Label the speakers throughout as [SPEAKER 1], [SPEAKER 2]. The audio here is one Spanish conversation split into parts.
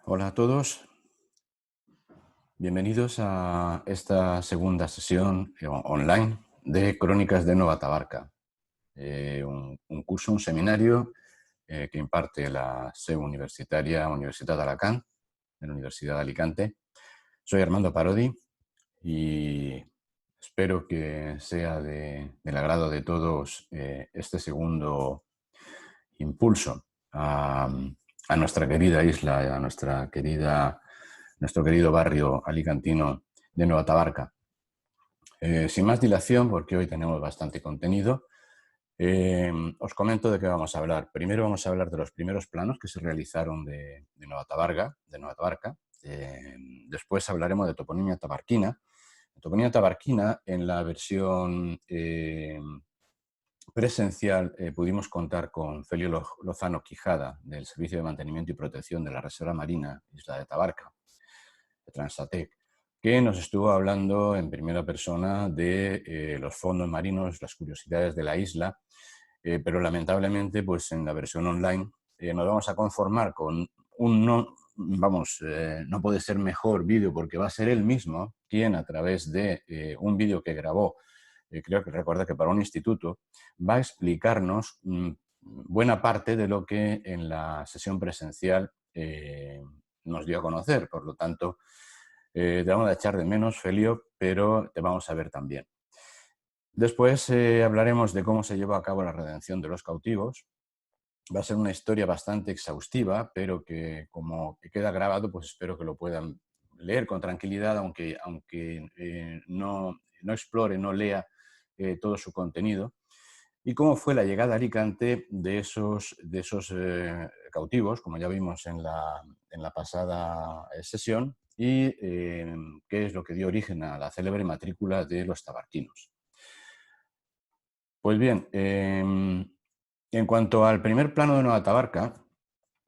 [SPEAKER 1] Hola a todos, bienvenidos a esta segunda sesión online de Crónicas de Nova Tabarca, un curso, un seminario que imparte la SEU universitaria Universitat d'Alacant, de la Universidad de Alicante. Soy Armando Parodi y espero que sea del agrado de todos este segundo impulso a nuestra querida isla, a nuestro querido barrio alicantino de Nueva Tabarca. Sin más dilación, porque hoy tenemos bastante contenido, os comento de qué vamos a hablar. Primero vamos a hablar de los primeros planos que se realizaron de Nueva Tabarca. Después hablaremos de toponimia tabarquina. La toponimia tabarquina, en la versión presencial, pudimos contar con Felio Lozano Quijada, del Servicio de Mantenimiento y Protección de la Reserva Marina Isla de Tabarca, de Transatec, que nos estuvo hablando en primera persona de los fondos marinos, las curiosidades de la isla, pero lamentablemente pues en la versión online nos vamos a conformar con no puede ser mejor vídeo, porque va a ser él mismo quien, a través de un vídeo que grabó, creo que recuerda que para un instituto, va a explicarnos buena parte de lo que en la sesión presencial nos dio a conocer. Por lo tanto, te vamos a echar de menos, Felio, pero te vamos a ver también. Después hablaremos de cómo se llevó a cabo la redención de los cautivos. Va a ser una historia bastante exhaustiva, pero que como que queda grabado, pues espero que lo puedan leer con tranquilidad, aunque no explore, no lea todo su contenido. Y cómo fue la llegada a Alicante de esos cautivos, como ya vimos en la pasada sesión, y qué es lo que dio origen a la célebre matrícula de los tabarquinos. Pues bien, en cuanto al primer plano de Nueva Tabarca,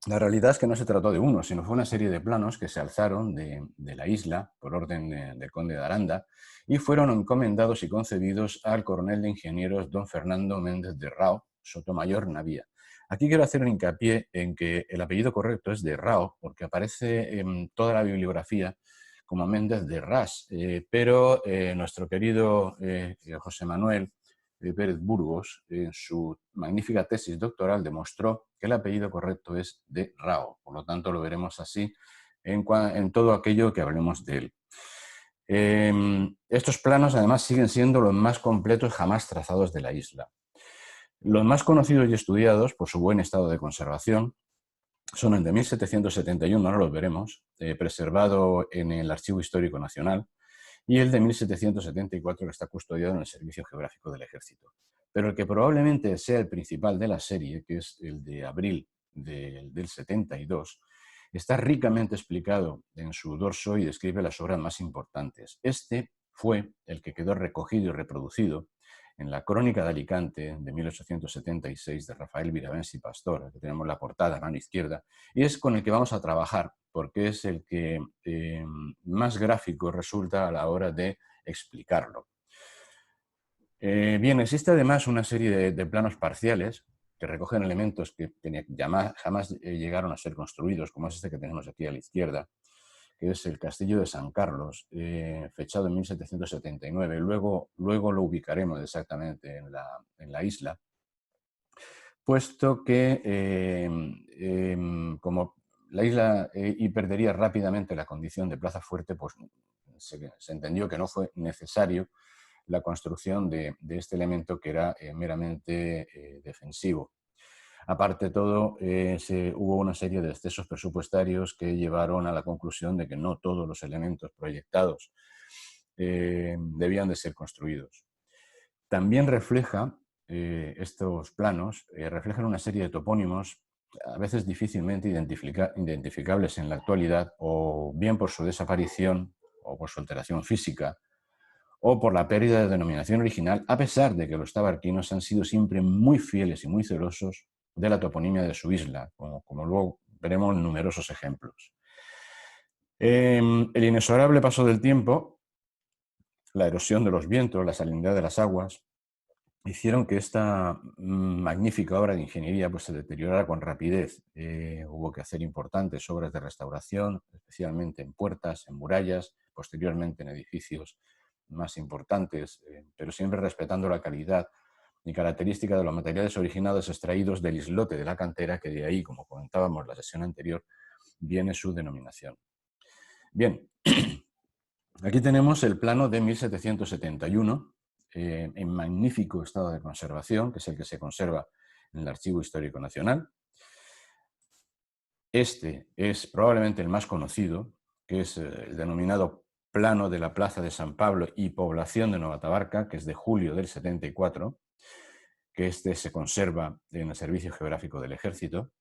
[SPEAKER 1] la realidad es que no se trató de uno, sino fue una serie de planos que se alzaron de la isla por orden del conde de Aranda y fueron encomendados y concedidos al coronel de ingenieros don Fernando Méndez de Rao, Sotomayor Navía. Aquí quiero hacer un hincapié en que el apellido correcto es de Rao, porque aparece en toda la bibliografía como Méndez de Ras, pero nuestro querido José Manuel Pérez Burgos, en su magnífica tesis doctoral, demostró que el apellido correcto es de Rao. Por lo tanto, lo veremos así en todo aquello que hablemos de él. Estos planos, además, siguen siendo los más completos jamás trazados de la isla. Los más conocidos y estudiados por su buen estado de conservación son el de 1771, ahora los veremos, preservado en el Archivo Histórico Nacional, y el de 1774, que está custodiado en el Servicio Geográfico del Ejército. Pero el que probablemente sea el principal de la serie, que es el de abril del 72, está ricamente explicado en su dorso y describe las obras más importantes. Este fue el que quedó recogido y reproducido en la Crónica de Alicante de 1876 de Rafael Viravens y Pastor, que tenemos la portada a mano izquierda, y es con el que vamos a trabajar porque es el que más gráfico resulta a la hora de explicarlo. Bien, existe además una serie de planos parciales que recogen elementos que jamás llegaron a ser construidos, como es este que tenemos aquí a la izquierda, que es el Castillo de San Carlos, fechado en 1779. Luego lo ubicaremos exactamente en la isla, puesto que como la isla y perdería rápidamente la condición de plaza fuerte, pues se entendió que no fue necesario la construcción de este elemento, que era meramente defensivo. Aparte de todo, hubo una serie de excesos presupuestarios que llevaron a la conclusión de que no todos los elementos proyectados debían de ser construidos. También estos planos reflejan una serie de topónimos a veces difícilmente identificables en la actualidad, o bien por su desaparición o por su alteración física, o por la pérdida de denominación original, a pesar de que los tabarquinos han sido siempre muy fieles y muy celosos de la toponimia de su isla, como luego veremos en numerosos ejemplos. El inexorable paso del tiempo, la erosión de los vientos, la salinidad de las aguas hicieron que esta magnífica obra de ingeniería pues, se deteriorara con rapidez. Hubo que hacer importantes obras de restauración, especialmente en puertas, en murallas, posteriormente en edificios más importantes, pero siempre respetando la calidad y característica de los materiales originados extraídos del islote de la cantera, que de ahí, como comentábamos en la sesión anterior, viene su denominación. Bien, aquí tenemos el plano de 1771, en magnífico estado de conservación, que es el que se conserva en el Archivo Histórico Nacional. Este es probablemente el más conocido, que es el denominado Plano de la Plaza de San Pablo y Población de Nueva Tabarca, que es de julio del 74, que este se conserva en el Servicio Geográfico del Ejército,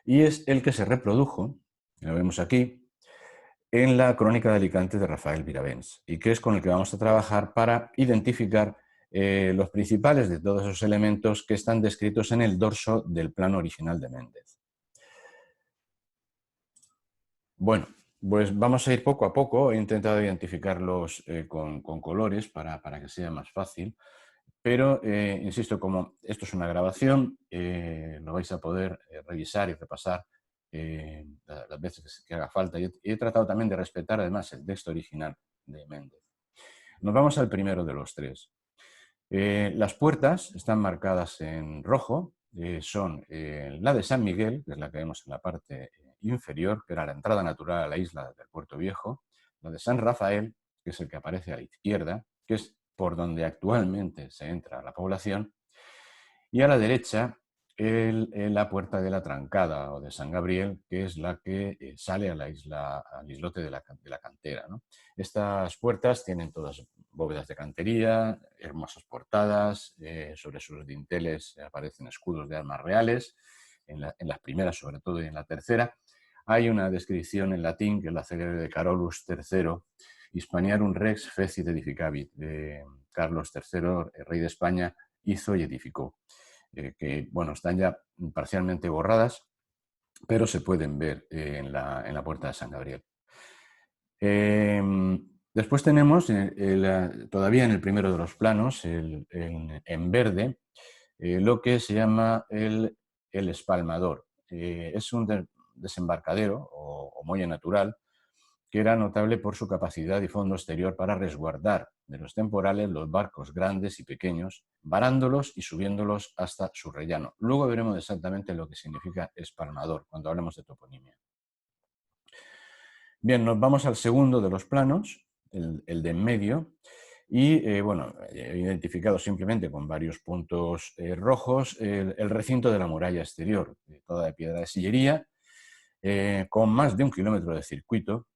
[SPEAKER 1] y es el que se reprodujo, lo vemos aquí, en la Crónica de Alicante de Rafael Viravens, y que es con el que vamos a trabajar para identificar los principales de todos esos elementos que están descritos en el dorso del plano original de Méndez. Bueno, pues vamos a ir poco a poco. He intentado identificarlos con colores para que sea más fácil, pero insisto, como esto es una grabación, lo vais a poder revisar y repasar las veces que haga falta. Y he tratado también de respetar además el texto original de Méndez. Nos vamos al primero de los tres. Las puertas están marcadas en rojo, son la de San Miguel, que es la que vemos en la parte inferior, que era la entrada natural a la isla del Puerto Viejo, la de San Rafael, que es el que aparece a la izquierda, que es por donde actualmente se entra a la población, y a la derecha la puerta de la Trancada o de San Gabriel, que es la que sale a la isla, al islote de la cantera, ¿no? Estas puertas tienen todas bóvedas de cantería, hermosas portadas, sobre sus dinteles aparecen escudos de armas reales, en las primeras sobre todo y en la tercera. Hay una descripción en latín, que es la célebre de Carolus III, Hispaniarum Rex Fecit Edificavit, de Carlos III, rey de España, hizo y edificó. Que bueno, están ya parcialmente borradas, pero se pueden ver en la puerta de San Gabriel. Después tenemos, todavía en el primero de los planos, en verde, lo que se llama el espalmador. Es un desembarcadero o muelle natural que era notable por su capacidad y fondo exterior para resguardar de los temporales los barcos grandes y pequeños, varándolos y subiéndolos hasta su rellano. Luego veremos exactamente lo que significa espalmador cuando hablemos de toponimia. Bien, nos vamos al segundo de los planos, el de en medio, y bueno, he identificado simplemente con varios puntos rojos el recinto de la muralla exterior, toda de piedra de sillería, con más de 1 kilómetro de circuito,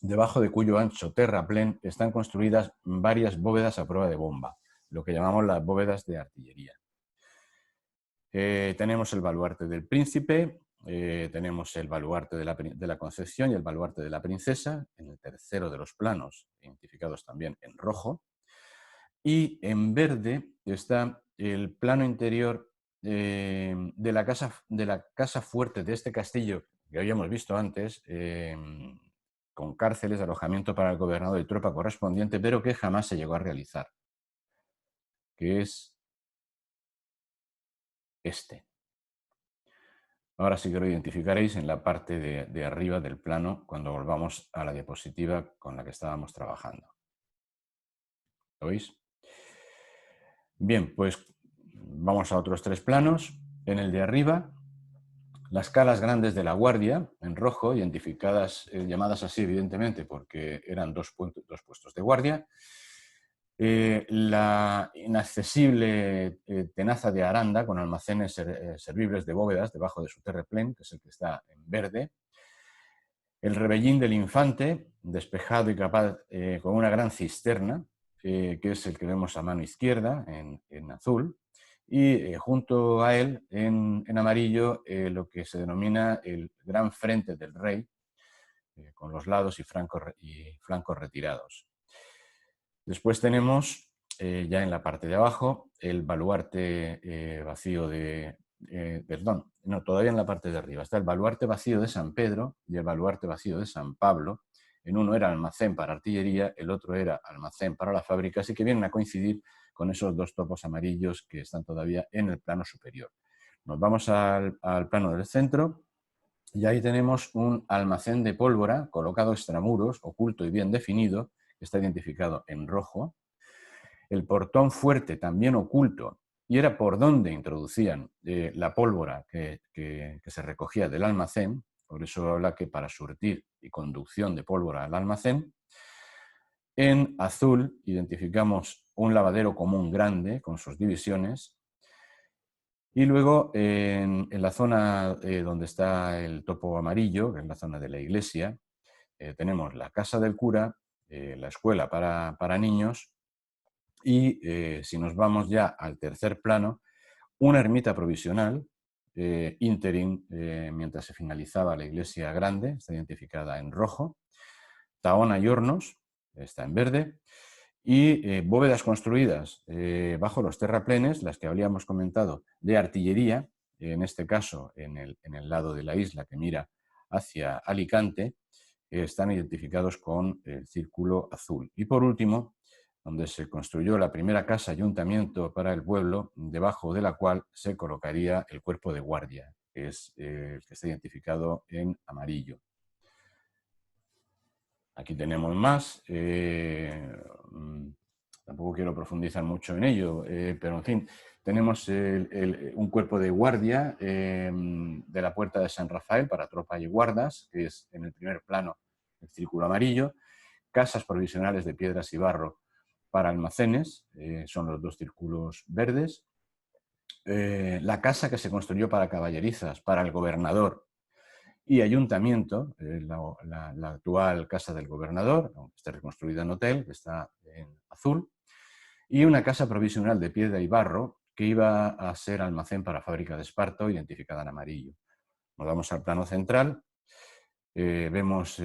[SPEAKER 1] debajo de cuyo ancho terraplén están construidas varias bóvedas a prueba de bomba, lo que llamamos las bóvedas de artillería. Tenemos el baluarte del príncipe, tenemos el baluarte de la Concepción y el baluarte de la princesa, en el tercero de los planos, identificados también en rojo. Y en verde está el plano interior de la casa fuerte de este castillo que habíamos visto antes, con cárceles de alojamiento para el gobernador y tropa correspondiente, pero que jamás se llegó a realizar, que es este. Ahora sí que lo identificaréis en la parte de arriba del plano cuando volvamos a la diapositiva con la que estábamos trabajando. ¿Lo veis? Bien, pues vamos a otros 3 planos. En el de arriba, las calas grandes de la Guardia, en rojo, identificadas, llamadas así evidentemente porque eran dos puestos de guardia. La inaccesible tenaza de Aranda, con almacenes servibles de bóvedas debajo de su terraplén, que es el que está en verde. El rebellín del Infante, despejado y capaz, con una gran cisterna, que es el que vemos a mano izquierda, en azul. Y junto a él, en amarillo, lo que se denomina el Gran Frente del Rey, con los lados y flancos retirados. Después tenemos, ya en la parte de abajo, el baluarte vacío de... perdón, no, todavía en la parte de arriba. Está el baluarte vacío de San Pedro y el baluarte vacío de San Pablo. En uno era almacén para artillería, el otro era almacén para la fábrica, así que vienen a coincidir con esos dos topos amarillos que están todavía en el plano superior. Nos vamos al plano del centro y ahí tenemos un almacén de pólvora colocado extramuros, oculto y bien definido, que está identificado en rojo. El portón fuerte también oculto, y era por donde introducían la pólvora que se recogía del almacén, por eso habla que para surtir y conducción de pólvora al almacén. En azul identificamos un lavadero común grande con sus divisiones. Y luego en la zona donde está el topo amarillo, que es la zona de la iglesia, tenemos la casa del cura, la escuela para niños y si nos vamos ya al tercer plano, una ermita provisional, ínterin, mientras se finalizaba la iglesia grande, está identificada en rojo, Tahona y hornos, está en verde, y bóvedas construidas bajo los terraplenes, las que habíamos comentado, de artillería, en este caso en el lado de la isla que mira hacia Alicante, están identificados con el círculo azul. Y por último, donde se construyó la primera casa ayuntamiento para el pueblo, debajo de la cual se colocaría el cuerpo de guardia, que es el que está identificado en amarillo. Aquí tenemos más. Tampoco quiero profundizar mucho en ello, pero en fin, tenemos un cuerpo de guardia de la Puerta de San Rafael para tropa y guardas, que es en el primer plano el círculo amarillo, casas provisionales de piedras y barro para almacenes, son los dos círculos verdes, la casa que se construyó para caballerizas, para el gobernador y ayuntamiento, la actual casa del gobernador, aunque esté reconstruida en hotel, que está en azul, y una casa provisional de piedra y barro que iba a ser almacén para fábrica de esparto, identificada en amarillo. Nos vamos al plano central, vemos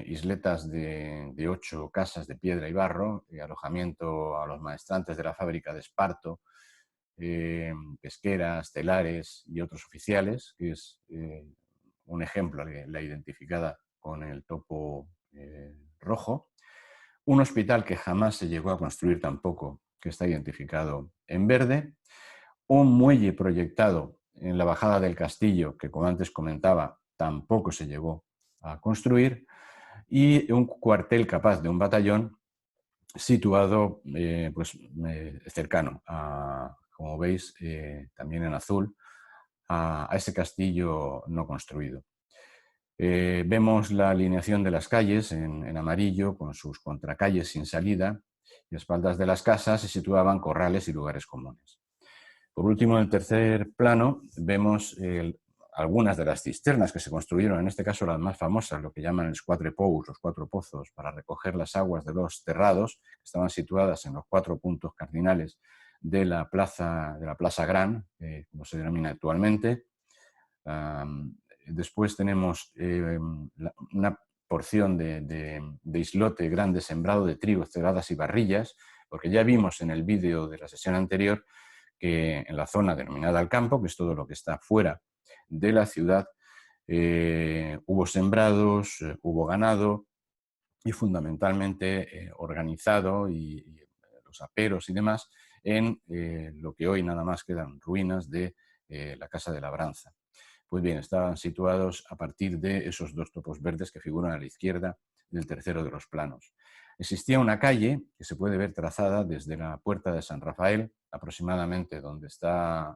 [SPEAKER 1] isletas de 8 casas de piedra y barro, alojamiento a los maestrantes de la fábrica de esparto, pesqueras, telares y otros oficiales, que es un ejemplo, la identificada con el topo rojo. Un hospital que jamás se llegó a construir tampoco, que está identificado en verde. Un muelle proyectado en la bajada del castillo, que como antes comentaba, tampoco se llegó a construir. Y un cuartel capaz de un batallón situado cercano, como veis, también en azul, a ese castillo no construido. Vemos la alineación de las calles en amarillo, con sus contracalles sin salida, y a espaldas de las casas se situaban corrales y lugares comunes. Por último, en el tercer plano, vemos algunas de las cisternas que se construyeron, en este caso las más famosas, lo que llaman los quatre pous, los 4 pozos, para recoger las aguas de los terrados, que estaban situadas en los 4 puntos cardinales de la Plaza Gran, como se denomina actualmente. Después tenemos una porción de islote grande sembrado de trigo, cebadas y barrillas, porque ya vimos en el vídeo de la sesión anterior que en la zona denominada el campo, que es todo lo que está fuera de la ciudad, hubo sembrados, hubo ganado y fundamentalmente organizado y los aperos y demás en lo que hoy nada más quedan ruinas de la Casa de Labranza. Pues bien, estaban situados a partir de esos 2 topos verdes que figuran a la izquierda del tercero de los planos. Existía una calle que se puede ver trazada desde la Puerta de San Rafael, aproximadamente donde está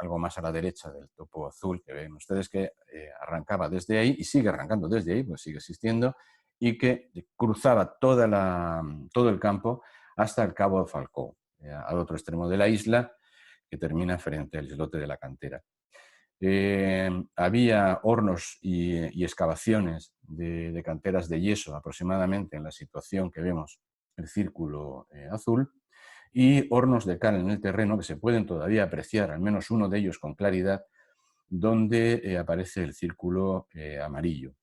[SPEAKER 1] algo más a la derecha del topo azul que ven ustedes, que arrancaba desde ahí y sigue arrancando desde ahí, pues sigue existiendo, y que cruzaba todo el campo hasta el Cabo de Falcó, al otro extremo de la isla, que termina frente al islote de la Cantera. Había hornos y excavaciones de canteras de yeso aproximadamente en la situación que vemos el círculo azul, y hornos de cal en el terreno que se pueden todavía apreciar, al menos uno de ellos con claridad, donde aparece el círculo amarillo.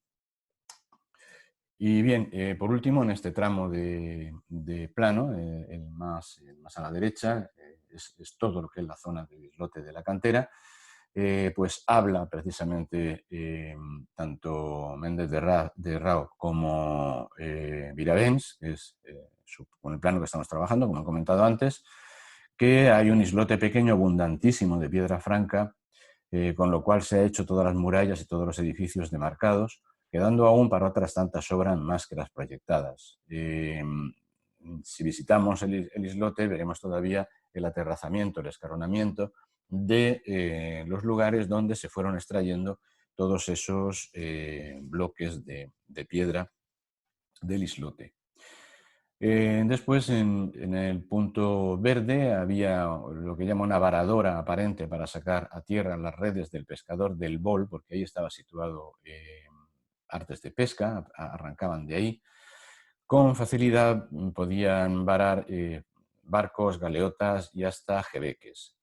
[SPEAKER 1] Y bien, por último, en este tramo de plano, el más a la derecha, es todo lo que es la zona del islote de la Cantera. pues habla precisamente tanto Méndez de Rao como Viravens, que es con el plano que estamos trabajando, como he comentado antes, que hay un islote pequeño abundantísimo de piedra franca, con lo cual se ha hecho todas las murallas y todos los edificios demarcados, quedando aún para otras tantas obras más que las proyectadas. Si visitamos el islote, veremos todavía el aterrazamiento, el escalonamiento de los lugares donde se fueron extrayendo todos esos bloques de piedra del islote. Después, en el punto verde, había lo que llama una varadora aparente para sacar a tierra las redes del pescador del Bol, porque ahí estaba situado artes de pesca, arrancaban de ahí. Con facilidad podían varar barcos, galeotas y hasta jebeques.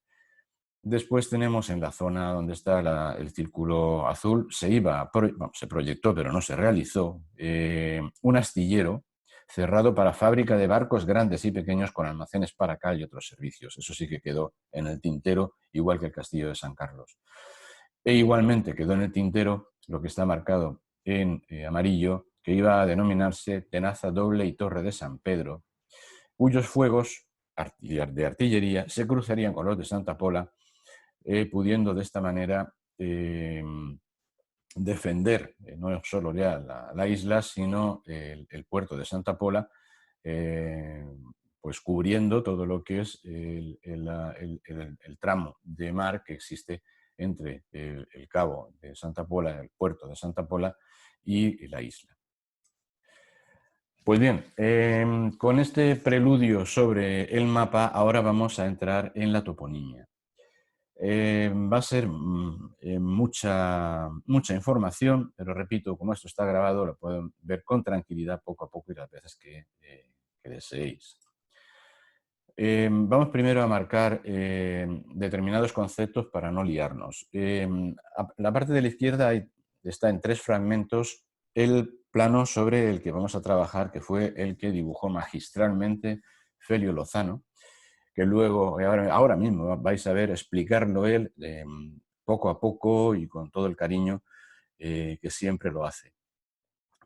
[SPEAKER 1] Después tenemos en la zona donde está el círculo azul, se proyectó pero no se realizó, un astillero cerrado para fábrica de barcos grandes y pequeños con almacenes para cal y otros servicios. Eso sí que quedó en el tintero, igual que el castillo de San Carlos. E igualmente quedó en el tintero lo que está marcado en amarillo, que iba a denominarse Tenaza Doble y Torre de San Pedro, cuyos fuegos de artillería se cruzarían con los de Santa Pola, pudiendo de esta manera defender no solo ya la isla, sino el puerto de Santa Pola, pues cubriendo todo lo que es el tramo de mar que existe entre el cabo de Santa Pola, el puerto de Santa Pola y la isla. Pues bien, con este preludio sobre el mapa, ahora vamos a entrar en la toponimia. Va a ser mucha información, pero repito, como esto está grabado, lo pueden ver con tranquilidad poco a poco y las veces que deseéis. Vamos primero a marcar determinados conceptos para no liarnos. La parte de la izquierda está en 3 fragmentos el plano sobre el que vamos a trabajar, que fue el que dibujó magistralmente Felio Lozano, que luego, ahora mismo vais a ver explicarlo él poco a poco y con todo el cariño que siempre lo hace.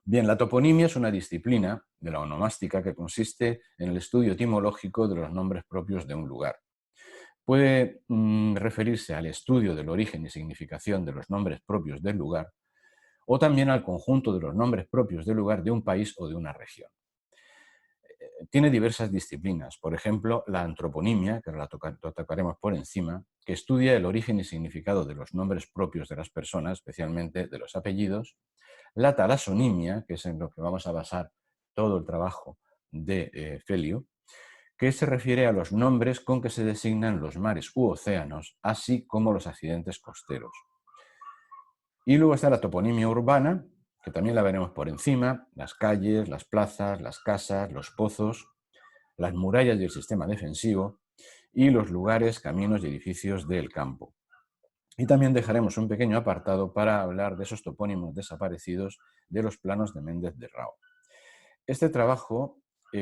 [SPEAKER 1] Bien, la toponimia es una disciplina de la onomástica que consiste en el estudio etimológico de los nombres propios de un lugar. Puede referirse al estudio del origen y significación de los nombres propios del lugar, o también al conjunto de los nombres propios del lugar de un país o de una región. Tiene diversas disciplinas, por ejemplo, la antroponimia, que lo tocaremos por encima, que estudia el origen y significado de los nombres propios de las personas, especialmente de los apellidos, la talasonimia, que es en lo que vamos a basar todo el trabajo de Felio, que se refiere a los nombres con que se designan los mares u océanos, así como los accidentes costeros. Y luego está la toponimia urbana, que también la veremos por encima, las calles, las plazas, las casas, los pozos, las murallas y el sistema defensivo, y los lugares, caminos y edificios del campo. Y también dejaremos un pequeño apartado para hablar de esos topónimos desaparecidos de los planos de Méndez de Rao. Este trabajo, no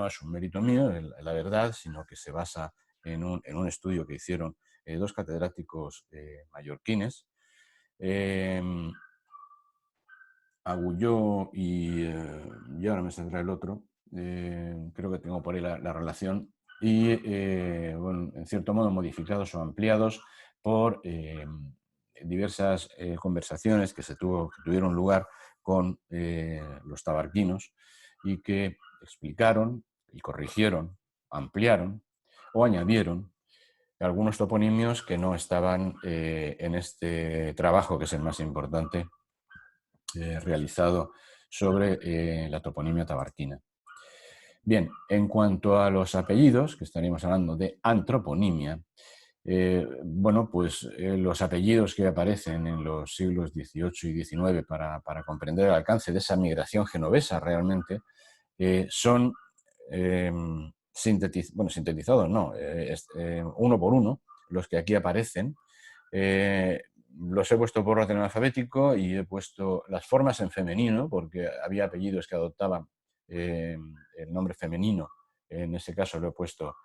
[SPEAKER 1] es un mérito mío, la verdad, sino que se basa en un estudio que hicieron 2 catedráticos mallorquines, Agulló y ahora me saldrá el otro, creo que tengo por ahí la relación, y bueno, en cierto modo modificados o ampliados por diversas conversaciones que tuvieron lugar con los tabarquinos y que explicaron y corrigieron, ampliaron o añadieron algunos toponimios que no estaban en este trabajo, que es el más importante, realizado sobre la toponimia tabarquina. Bien, en cuanto a los apellidos, que estaríamos hablando de antroponimia, bueno, pues los apellidos que aparecen en los siglos XVIII y XIX para comprender el alcance de esa migración genovesa realmente son sintetizados, no, uno por uno, los que aquí aparecen. Los he puesto por orden alfabético y he puesto las formas en femenino, porque había apellidos que adoptaban el nombre femenino. En ese caso lo he puesto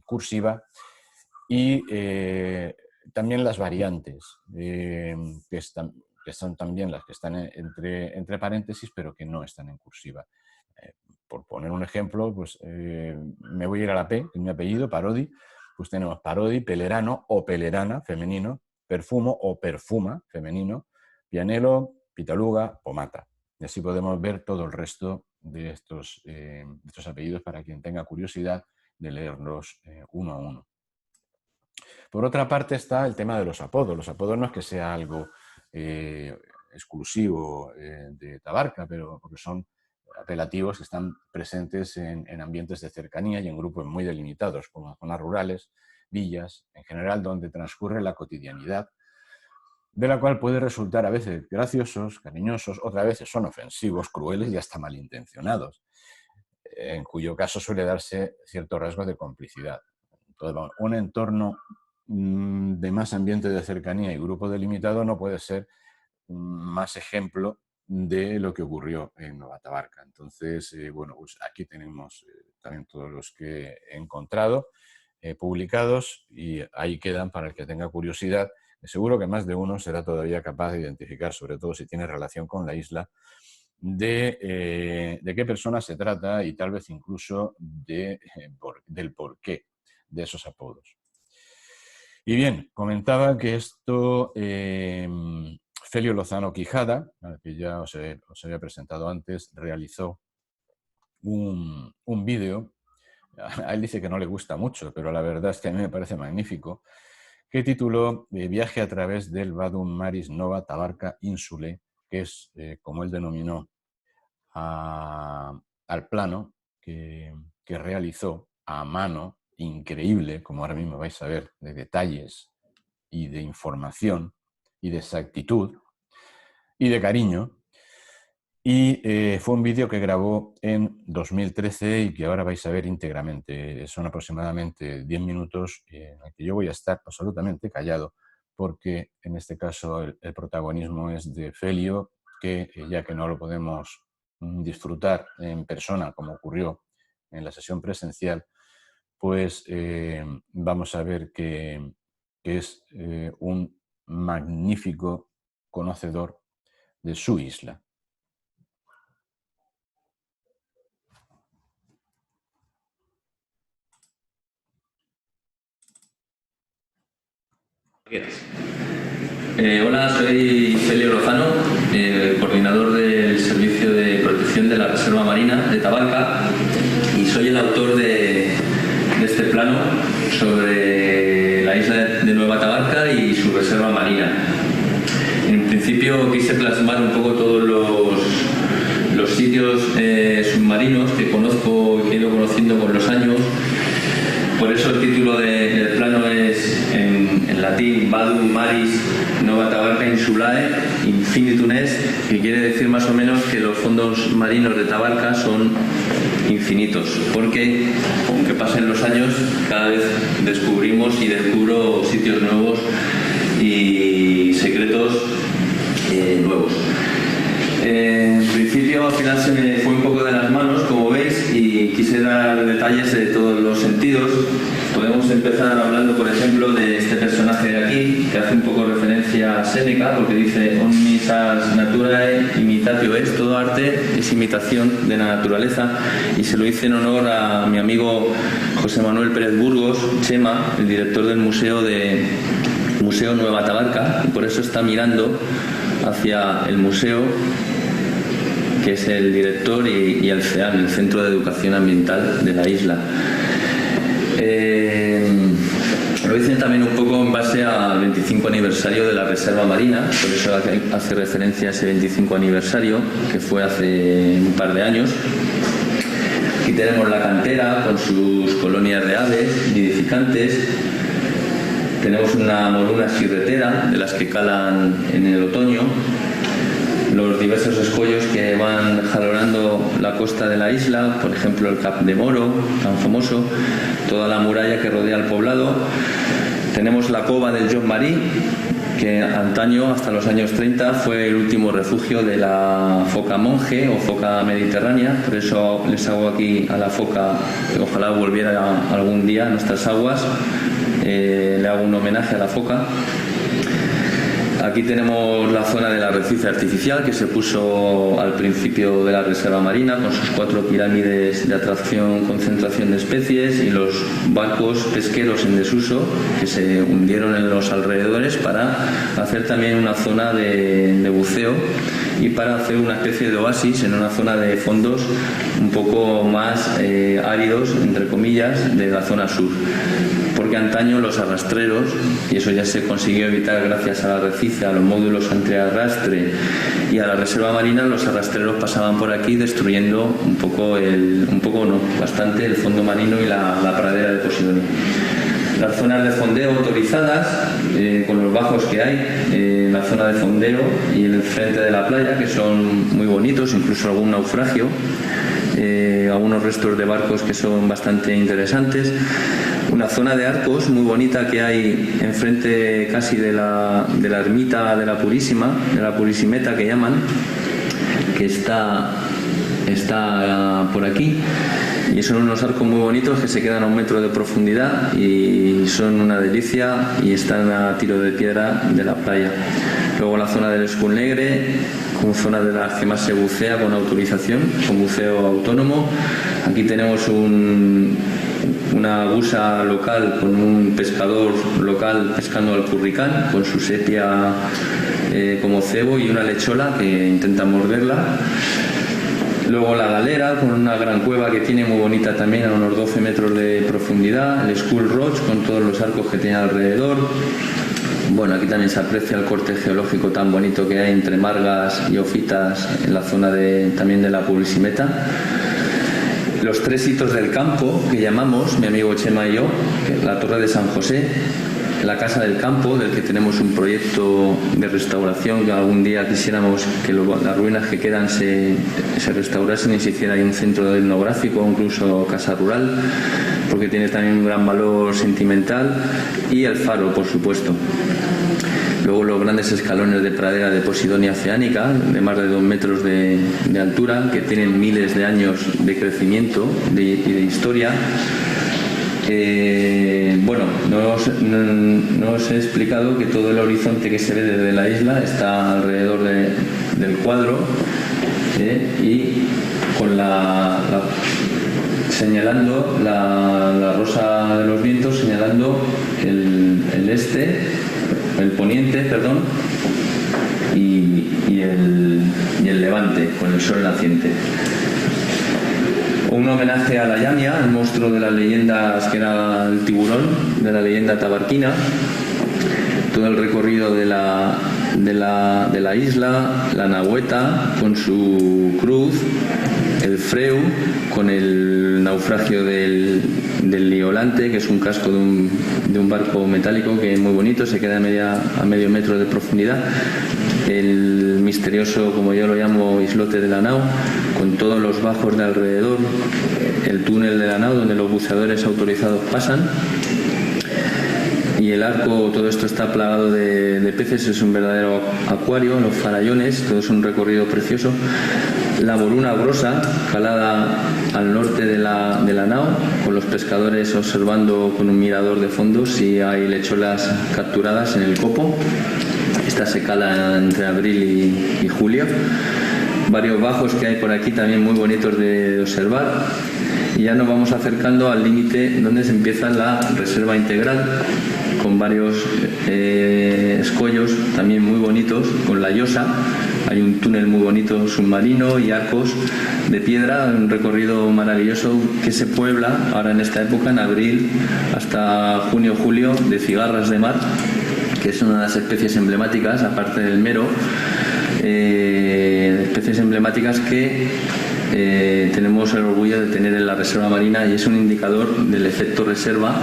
[SPEAKER 1] cursiva, y también las variantes, que son también las que están entre paréntesis, pero que no están en cursiva. Por poner un ejemplo, pues me voy a ir a la P, que es mi apellido, Parodi. Pues tenemos Parodi, Pelerano o Pelerana, femenino, Perfumo o Perfuma, femenino, Pianelo, Pitaluga, Pomata. Y así podemos ver todo el resto de estos apellidos para quien tenga curiosidad de leerlos uno a uno. Por otra parte está el tema de los apodos. Los apodos no es que sea algo exclusivo de Tabarca, pero porque son apelativos que están presentes en ambientes de cercanía y en grupos muy delimitados, como zonas rurales, villas, en general donde transcurre la cotidianidad, de la cual puede resultar a veces graciosos, cariñosos, otras veces son ofensivos, crueles y hasta malintencionados, en cuyo caso suele darse ciertos rasgos de complicidad. Entonces, un entorno de más ambiente de cercanía y grupo delimitado no puede ser más ejemplo de lo que ocurrió en Nova Tabarca. Entonces, bueno, pues aquí tenemos también todos los que he encontrado publicados, y ahí quedan para el que tenga curiosidad. Seguro que más de uno será todavía capaz de identificar, sobre todo si tiene relación con la isla, de qué persona se trata y tal vez incluso del porqué de esos apodos. Y bien, comentaba que esto, Felio Lozano Quijada, al que ya os había presentado antes, realizó un vídeo. A él dice que no le gusta mucho, pero la verdad es que a mí me parece magnífico, que tituló Viaje a través del Vadum Maris Nova Tabarca Insule, que es, como él denominó, al plano que realizó a mano, increíble, como ahora mismo vais a ver, de detalles y de información y de exactitud y de cariño. Y fue un vídeo que grabó en 2013 y que ahora vais a ver íntegramente. Son aproximadamente 10 minutos en el que yo voy a estar absolutamente callado, porque en este caso el protagonismo es de Felio, que ya que no lo podemos disfrutar en persona como ocurrió en la sesión presencial, pues vamos a ver que es un magnífico conocedor de su isla.
[SPEAKER 2] Hola, soy Felio Lozano, coordinador del Servicio de Protección de la Reserva Marina de Tabarca, y soy el autor de este plano sobre la isla de Nueva Tabarca y su reserva marina. En principio quise plasmar un poco todos los sitios submarinos que conozco y que he ido conociendo con los años. Por eso el título del plano es en latín Vadum Maris Nova Tabarca Insulae Infinitum Est, que quiere decir más o menos que los fondos marinos de Tabarca son infinitos, porque aunque pasen los años, cada vez descubrimos y descubro sitios nuevos y secretos nuevos. En principio, al final se me fue un poco de las manos, como veis, y quise dar detalles de todos los sentidos. Podemos empezar hablando, por ejemplo, de este personaje de aquí, que hace un poco referencia a Séneca, porque dice omnis ars naturae imitatio est, todo arte es imitación de la naturaleza, y se lo hice en honor a mi amigo José Manuel Pérez Burgos, Chema, el director del Museo Nueva Tabarca, y por eso está mirando hacia el museo, que es el director, y el CEAM, el Centro de Educación Ambiental de la isla. Lo hice también un poco en base al 25 aniversario de la Reserva Marina, por eso hace referencia a ese 25 aniversario, que fue hace un par de años. Aquí tenemos la cantera con sus colonias de aves nidificantes. Tenemos una moruna chirretera, de las que calan en el otoño. Los diversos escollos que van jalonando la costa de la isla, por ejemplo el Cap de Moro, tan famoso, toda la muralla que rodea el poblado. Tenemos la cova del John Marie, que antaño, hasta los años 30, fue el último refugio de la foca monje o foca mediterránea. Por eso les hago aquí a la foca, que ojalá volviera algún día a nuestras aguas. Le hago un homenaje a la foca. Aquí tenemos la zona del arrecife artificial que se puso al principio de la reserva marina, con sus 4 pirámides de atracción, concentración de especies, y los barcos pesqueros en desuso que se hundieron en los alrededores para hacer también una zona de buceo y para hacer una especie de oasis en una zona de fondos un poco más áridos, entre comillas, de la zona sur. Porque antaño los arrastreros, y eso ya se consiguió evitar gracias al arrecife, a los módulos antiarrastre y a la reserva marina, los arrastreros pasaban por aquí destruyendo bastante el fondo marino y la pradera de Posidonia. Las zonas de fondeo autorizadas, con los bajos que hay, la zona de fondeo y el frente de la playa, que son muy bonitos, incluso algún naufragio, algunos restos de barcos que son bastante interesantes. Una zona de arcos muy bonita que hay enfrente casi de la ermita de la Purísima, de la Purísimeta que llaman, que está por aquí, y son unos arcos muy bonitos que se quedan a 1 metro de profundidad y son una delicia y están a tiro de piedra de la playa. Luego la zona del Esculnegre, como zona de las que más se bucea con autorización, con buceo autónomo. Aquí tenemos una busa local con un pescador local pescando al curricán con su sepia como cebo y una lechola que intenta morderla. Luego la galera con una gran cueva que tiene muy bonita también a unos 12 metros de profundidad. El Skull Rock con todos los arcos que tiene alrededor. Bueno, aquí también se aprecia el corte geológico tan bonito que hay entre margas y ofitas en la zona también de la Purísimeta. Los 3 hitos del campo que llamamos, mi amigo Chema y yo, la Torre de San José, la Casa del Campo, del que tenemos un proyecto de restauración, que algún día quisiéramos que las ruinas que quedan se restaurasen y se hiciera ahí un centro etnográfico o incluso casa rural, porque tiene también un gran valor sentimental, y el faro, por supuesto. Luego los grandes escalones de pradera de Posidonia oceánica, de más de 2 metros de altura, que tienen miles de años de crecimiento y de historia. Bueno, no os he explicado que todo el horizonte que se ve desde la isla está alrededor del cuadro, y con señalando la rosa de los vientos, señalando el poniente, perdón, y el levante, con el sol naciente. Un homenaje a la Yamia, el monstruo de las leyendas, que era el tiburón de la leyenda tabarquina. Todo el recorrido de la isla, la Nahueta con su cruz, el Freu con el naufragio del Liolante, que es un casco de un barco metálico que es muy bonito, se queda a medio metro de profundidad. El misterioso, como yo lo llamo, islote de la nao, con todos los bajos de alrededor, el túnel de la nao donde los buceadores autorizados pasan, y el arco, todo esto está plagado de peces, es un verdadero acuario, los farallones, todo es un recorrido precioso. La Boruna Grosa, calada al norte de la nao, con los pescadores observando con un mirador de fondo si hay lecholas capturadas en el copo. Esta se cala entre abril y julio. Varios bajos que hay por aquí también muy bonitos de observar. Y ya nos vamos acercando al límite donde se empieza la reserva integral, con varios escollos también muy bonitos, con la Llosa. Hay un túnel muy bonito submarino y arcos de piedra, un recorrido maravilloso que se puebla ahora en esta época, en abril hasta junio-julio, de cigarras de mar, que es una de las especies emblemáticas, aparte del mero, especies emblemáticas que tenemos el orgullo de tener en la reserva marina, y es un indicador del efecto reserva,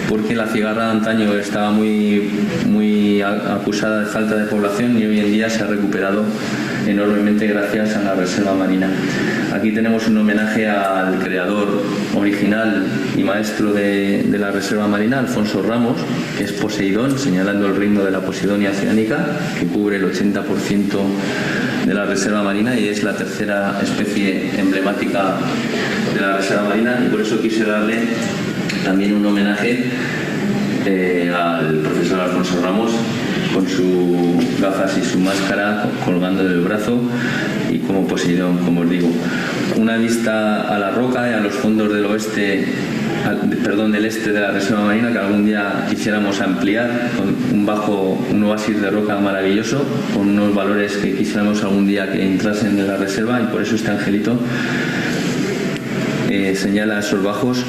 [SPEAKER 2] porque la cigarra de antaño estaba muy acusada de falta de población y hoy en día se ha recuperado enormemente gracias a la reserva marina. Aquí tenemos un homenaje al creador original y maestro de la reserva marina, Alfonso Ramos, que es Poseidón, señalando el reino de la Posidonia oceánica, que cubre el 80% de la reserva marina y es la tercera especie emblemática de la reserva marina, y por eso quise darle también un homenaje al profesor Alfonso Ramos, con sus gafas y su máscara colgando del brazo y como Poseidón, como os digo. Una vista a la roca y a los fondos del del este de la reserva marina, que algún día quisiéramos ampliar con un oasis de roca maravilloso, con unos valores que quisiéramos algún día que entrasen en la reserva, y por eso este angelito señala esos bajos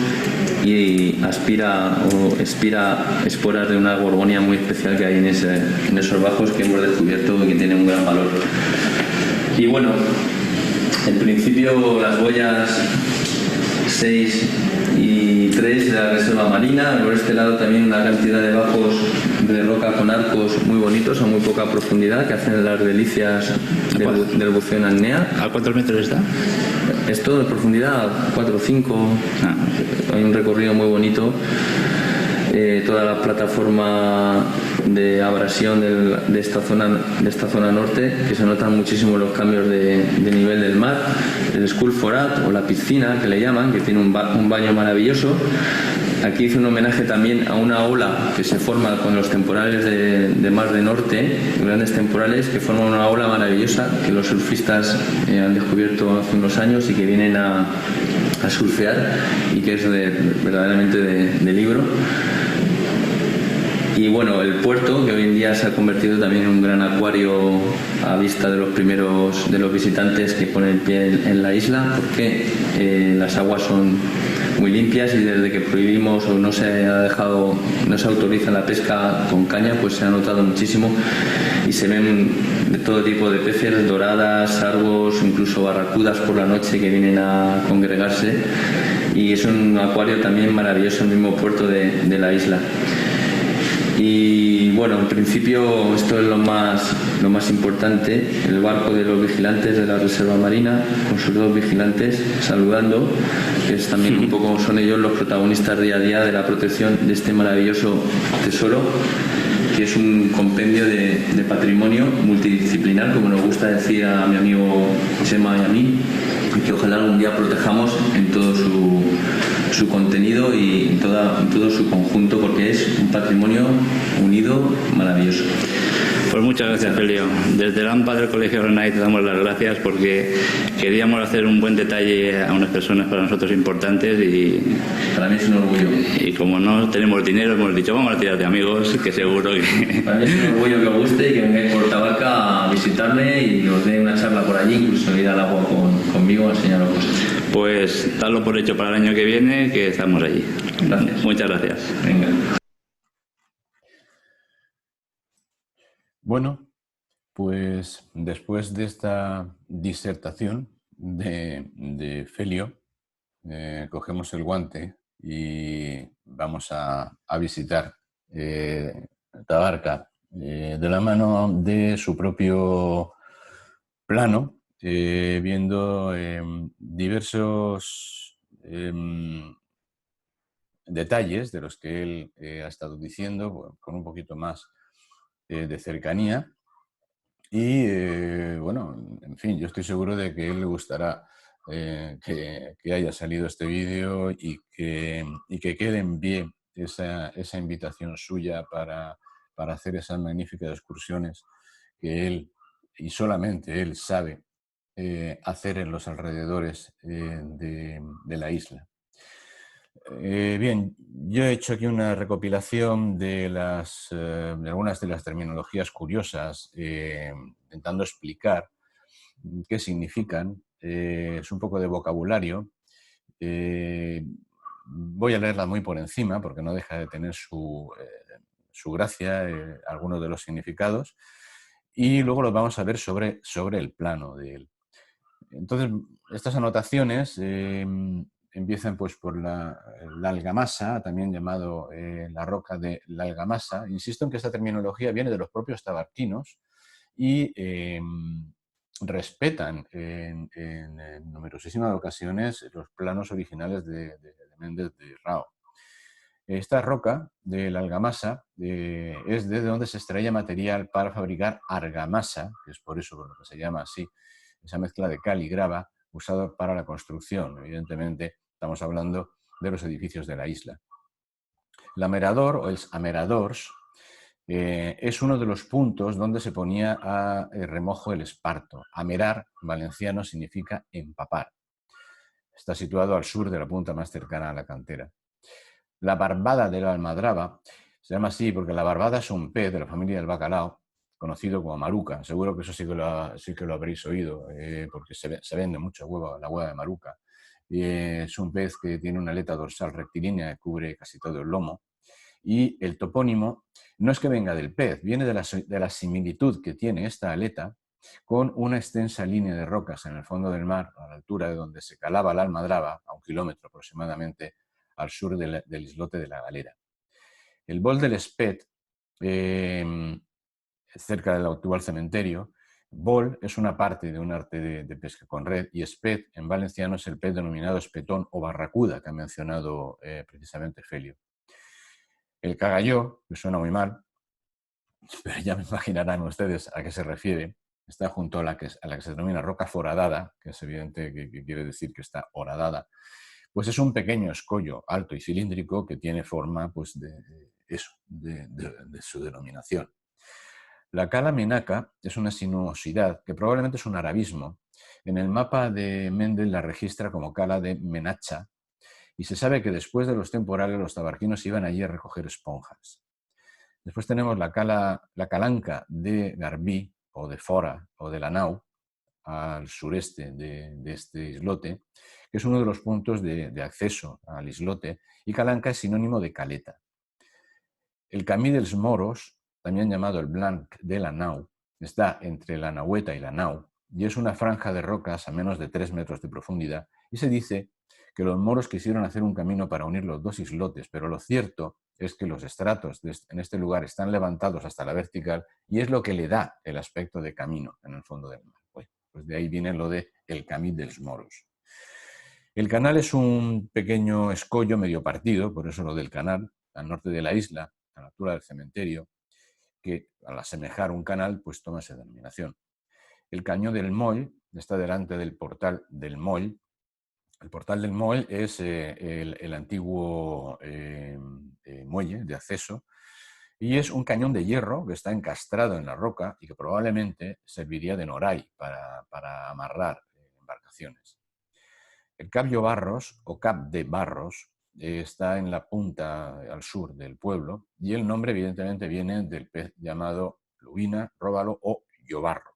[SPEAKER 2] y aspira o expira esporas de una gorgonia muy especial que hay en esos bajos, que hemos descubierto y que tienen un gran valor. Y bueno, en principio las boyas 6 y 3 de la reserva marina. Por este lado también una cantidad de bajos de roca con arcos muy bonitos a muy poca profundidad, que hacen las delicias del buceo en apnea.
[SPEAKER 3] ¿A cuántos metros está?
[SPEAKER 2] Esto de profundidad 4 o 5. Hay un recorrido muy bonito. Toda la plataforma de abrasión de esta zona norte, que se notan muchísimo los cambios de nivel del mar. El Skull Forat, o la piscina que le llaman, que tiene un baño maravilloso. Aquí hice un homenaje también a una ola que se forma con los temporales de mar de norte, grandes temporales que forman una ola maravillosa que los surfistas han descubierto hace unos años y que vienen a surfear, y que es verdaderamente de libro. Y bueno, el puerto, que hoy en día se ha convertido también en un gran acuario a vista de los visitantes que ponen el pie en la isla, porque las aguas son muy limpias, y desde que prohibimos o no se autoriza la pesca con caña, pues se ha notado muchísimo, y se ven de todo tipo de peces, doradas, sargos, incluso barracudas por la noche que vienen a congregarse, y es un acuario también maravilloso, el mismo puerto de la isla. Y bueno, en principio esto es lo más importante, el barco de los vigilantes de la reserva marina, con sus 2 vigilantes saludando, que es también un poco, son ellos los protagonistas día a día de la protección de este maravilloso tesoro, que es un compendio de patrimonio multidisciplinar, como nos gusta decir a mi amigo Chema y a mí, y que ojalá algún día protejamos en todo su contenido y en todo su conjunto, porque es un patrimonio unido maravilloso.
[SPEAKER 3] Pues muchas gracias, Felio. Desde el AMPA del Colegio Renay te damos las gracias, porque queríamos hacer un buen detalle a unas personas para nosotros importantes, y
[SPEAKER 2] para mí es un orgullo.
[SPEAKER 3] Y como no tenemos dinero, hemos dicho, vamos a tirar de amigos, que seguro que...
[SPEAKER 2] Para mí es un orgullo que os guste y que vengáis por Tabarca a visitarme y os dé una charla por allí, incluso ir al agua conmigo a enseñaros cosas.
[SPEAKER 3] Pues darlo por hecho para el año que viene, que estamos allí.
[SPEAKER 2] Gracias.
[SPEAKER 3] Muchas gracias.
[SPEAKER 2] Venga.
[SPEAKER 1] Bueno, pues después de esta disertación de Felio, cogemos el guante y vamos a visitar Tabarca de la mano de su propio plano, viendo diversos detalles de los que él ha estado diciendo, bueno, con un poquito más de cercanía. Y bueno, en fin, yo estoy seguro de que a él le gustará que haya salido este vídeo y que quede en pie esa invitación suya para hacer esas magníficas excursiones que él, y solamente él, sabe hacer en los alrededores de la isla. Bien, yo he hecho aquí una recopilación de algunas de las terminologías curiosas, intentando explicar qué significan. Es un poco de vocabulario. Voy a leerla muy por encima porque no deja de tener su gracia, algunos de los significados, y luego los vamos a ver sobre el plano de él. Entonces, estas anotaciones empiezan pues por la argamasa, también llamado la roca de la argamasa. Insisto en que esta terminología viene de los propios tabarquinos y respetan en numerosísimas ocasiones los planos originales de Méndez de Rao. Esta roca de la argamasa es de donde se extraía material para fabricar argamasa, que es por eso por lo que se llama así, esa mezcla de cal y grava usada para la construcción. Evidentemente, estamos hablando de los edificios de la isla. L'amerador o els ameradors es uno de los puntos donde se ponía a remojo el esparto. Amerar, en valenciano, significa empapar. Está situado al sur de la punta más cercana a la cantera. La barbada de la almadraba se llama así porque la barbada es un pez de la familia del bacalao, conocido como maruca. Seguro que eso sí que lo habréis oído, porque se vende mucho la hueva de maruca. Y es un pez que tiene una aleta dorsal rectilínea que cubre casi todo el lomo. Y el topónimo no es que venga del pez, viene de la similitud que tiene esta aleta con una extensa línea de rocas en el fondo del mar, a la altura de donde se calaba la almadraba, a 1 kilómetro aproximadamente al sur del islote de la Galera. El bol del Espet, cerca del actual cementerio, bol es una parte de un arte de pesca con red y espet en valenciano es el pez denominado espetón o barracuda que ha mencionado precisamente Felio. El cagalló, que suena muy mal, pero ya me imaginarán ustedes a qué se refiere, está junto a la que se denomina roca foradada, que es evidente que quiere decir que está horadada, pues es un pequeño escollo alto y cilíndrico que tiene forma pues, de su denominación. La cala Menaca es una sinuosidad que probablemente es un arabismo. En el mapa de Mendel la registra como cala de Menacha y se sabe que después de los temporales los tabarquinos iban allí a recoger esponjas. Después tenemos la calanca de Garbí o de Fora o de la Nau, al sureste de este islote, que es uno de los puntos de acceso al islote, y calanca es sinónimo de caleta. El Camí dels Moros, también llamado el Blanc de la Nau, está entre la Nahueta y la Nau, y es una franja de rocas a menos de 3 metros de profundidad, y se dice que los moros quisieron hacer un camino para unir los dos islotes, pero lo cierto es que los estratos en este lugar están levantados hasta la vertical y es lo que le da el aspecto de camino en el fondo del mar. Pues de ahí viene lo de el Camí dels Moros. El canal es un pequeño escollo medio partido, por eso lo del canal, al norte de la isla, a la altura del cementerio, que al asemejar un canal, pues toma esa denominación. El Cañó del Moll está delante del Portal del Moll. El Portal del Moll es el antiguo muelle de acceso y es un cañón de hierro que está encastrado en la roca y que probablemente serviría de noray para amarrar embarcaciones. El Cap Llobarros o Cap de Barros está en la punta al sur del pueblo y el nombre evidentemente viene del pez llamado lubina, róbalo o llobarro.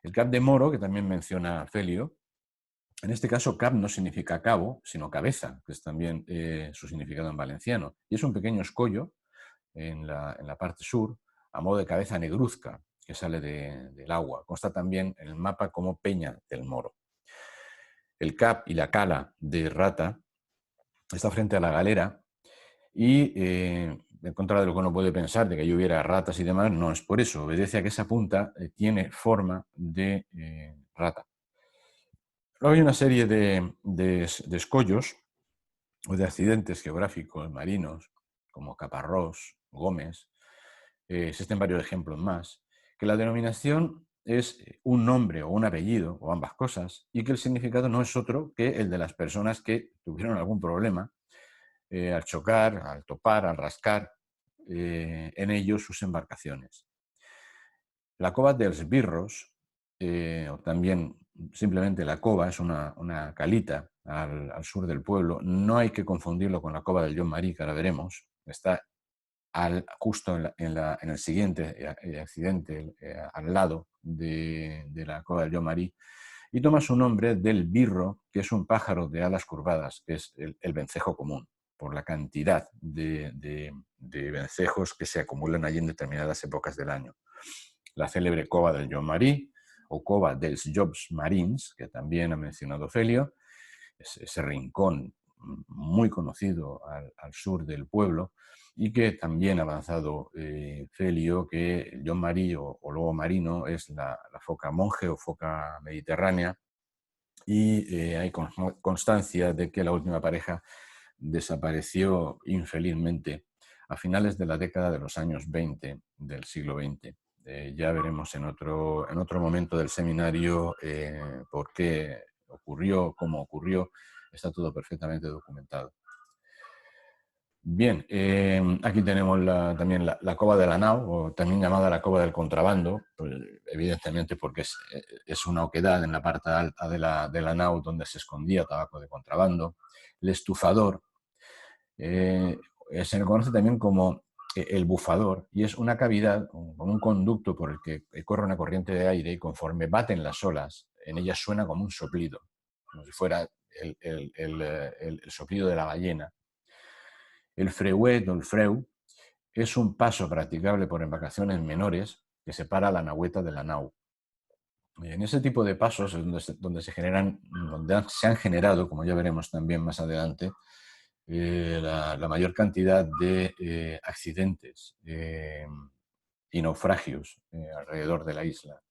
[SPEAKER 1] El Cap de Moro, que también menciona Felio, en este caso cap no significa cabo, sino cabeza, que es también su significado en valenciano. Y es un pequeño escollo en la parte sur, a modo de cabeza negruzca, que sale del agua. Consta también en el mapa como Peña del Moro. El cap y la cala de Rata está frente a la galera y, en contra de lo que uno puede pensar, de que ahí hubiera ratas y demás, no es por eso. Obedece a que esa punta tiene forma de rata. Luego hay una serie de escollos o de accidentes geográficos marinos, como Caparrós, Gómez, existen varios ejemplos más, que la denominación es un nombre o un apellido, o ambas cosas, y que el significado no es otro que el de las personas que tuvieron algún problema al chocar, al topar, al rascar en ellos sus embarcaciones. La cova dels Birros, o también simplemente la cova, es una calita al sur del pueblo. No hay que confundirlo con la cova del John Marí, que ahora veremos. Está justo en el siguiente accidente, al lado de la cova del John Marí, y toma su nombre del birro, que es un pájaro de alas curvadas, que es el vencejo común, por la cantidad de vencejos que se acumulan allí en determinadas épocas del año. La célebre cova del John Marí, o cova dels Jocs Marins, que también ha mencionado Felio, ese rincón muy conocido al sur del pueblo y que también ha avanzado Celio, que el John Marie o lobo marino es la foca monje o foca mediterránea, y hay constancia de que la última pareja desapareció infelizmente a finales de la década de los años 20 del siglo XX. Ya veremos en otro momento del seminario por qué ocurrió, cómo ocurrió, está todo perfectamente documentado. Bien, aquí tenemos también la cova de la nau, o también llamada la cova del contrabando, pues, evidentemente porque es una oquedad en la parte alta de la nau donde se escondía tabaco de contrabando. El estufador se le conoce también como el bufador, y es una cavidad con un conducto por el que corre una corriente de aire y conforme baten las olas, en ella suena como un soplido, como si fuera el soplido de la ballena. El freuet o el freu es un paso practicable por embarcaciones menores que separa la nagüeta de la nau. En ese tipo de pasos es donde se han generado, como ya veremos también más adelante, la mayor cantidad de accidentes y naufragios alrededor de la isla.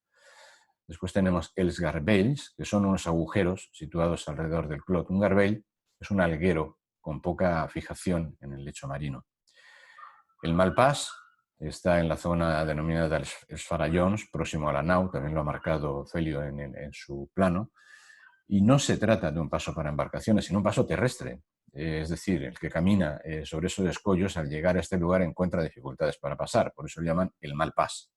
[SPEAKER 1] Después tenemos els garbells, que son unos agujeros situados alrededor del clot. Un garbell es un alguero con poca fijación en el lecho marino. El Malpàs está en la zona denominada Els Farallons, próximo a la nau, también lo ha marcado Celio en su plano, y no se trata de un paso para embarcaciones, sino un paso terrestre. Es decir, el que camina sobre esos escollos al llegar a este lugar encuentra dificultades para pasar, por eso lo llaman el Malpàs.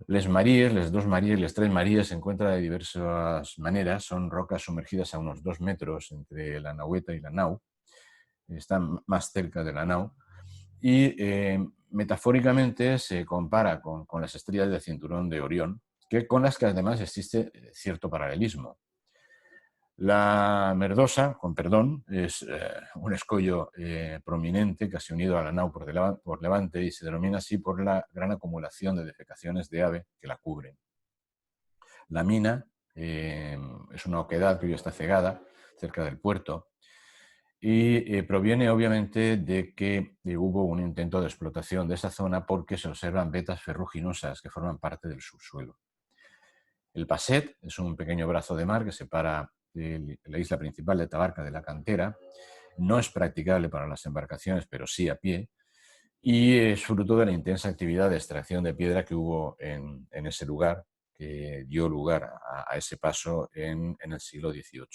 [SPEAKER 1] Les Maries, les dos Maries, les tres Maries se encuentran de diversas maneras, son rocas sumergidas a unos 2 metros entre la nagüeta y la nau, están más cerca de la nau, y metafóricamente se compara con las estrellas del cinturón de Orión, con las que además existe cierto paralelismo. La Merdosa, con perdón, es un escollo prominente casi unido a la nau por levante y se denomina así por la gran acumulación de defecaciones de ave que la cubren. La Mina es una oquedad que hoy está cegada cerca del puerto y proviene obviamente de que hubo un intento de explotación de esa zona porque se observan vetas ferruginosas que forman parte del subsuelo. El Passet es un pequeño brazo de mar que separa la isla principal de Tabarca de la cantera. No es practicable para las embarcaciones, pero sí a pie, y es fruto de la intensa actividad de extracción de piedra que hubo en ese lugar, que dio lugar a ese paso en el siglo XVIII.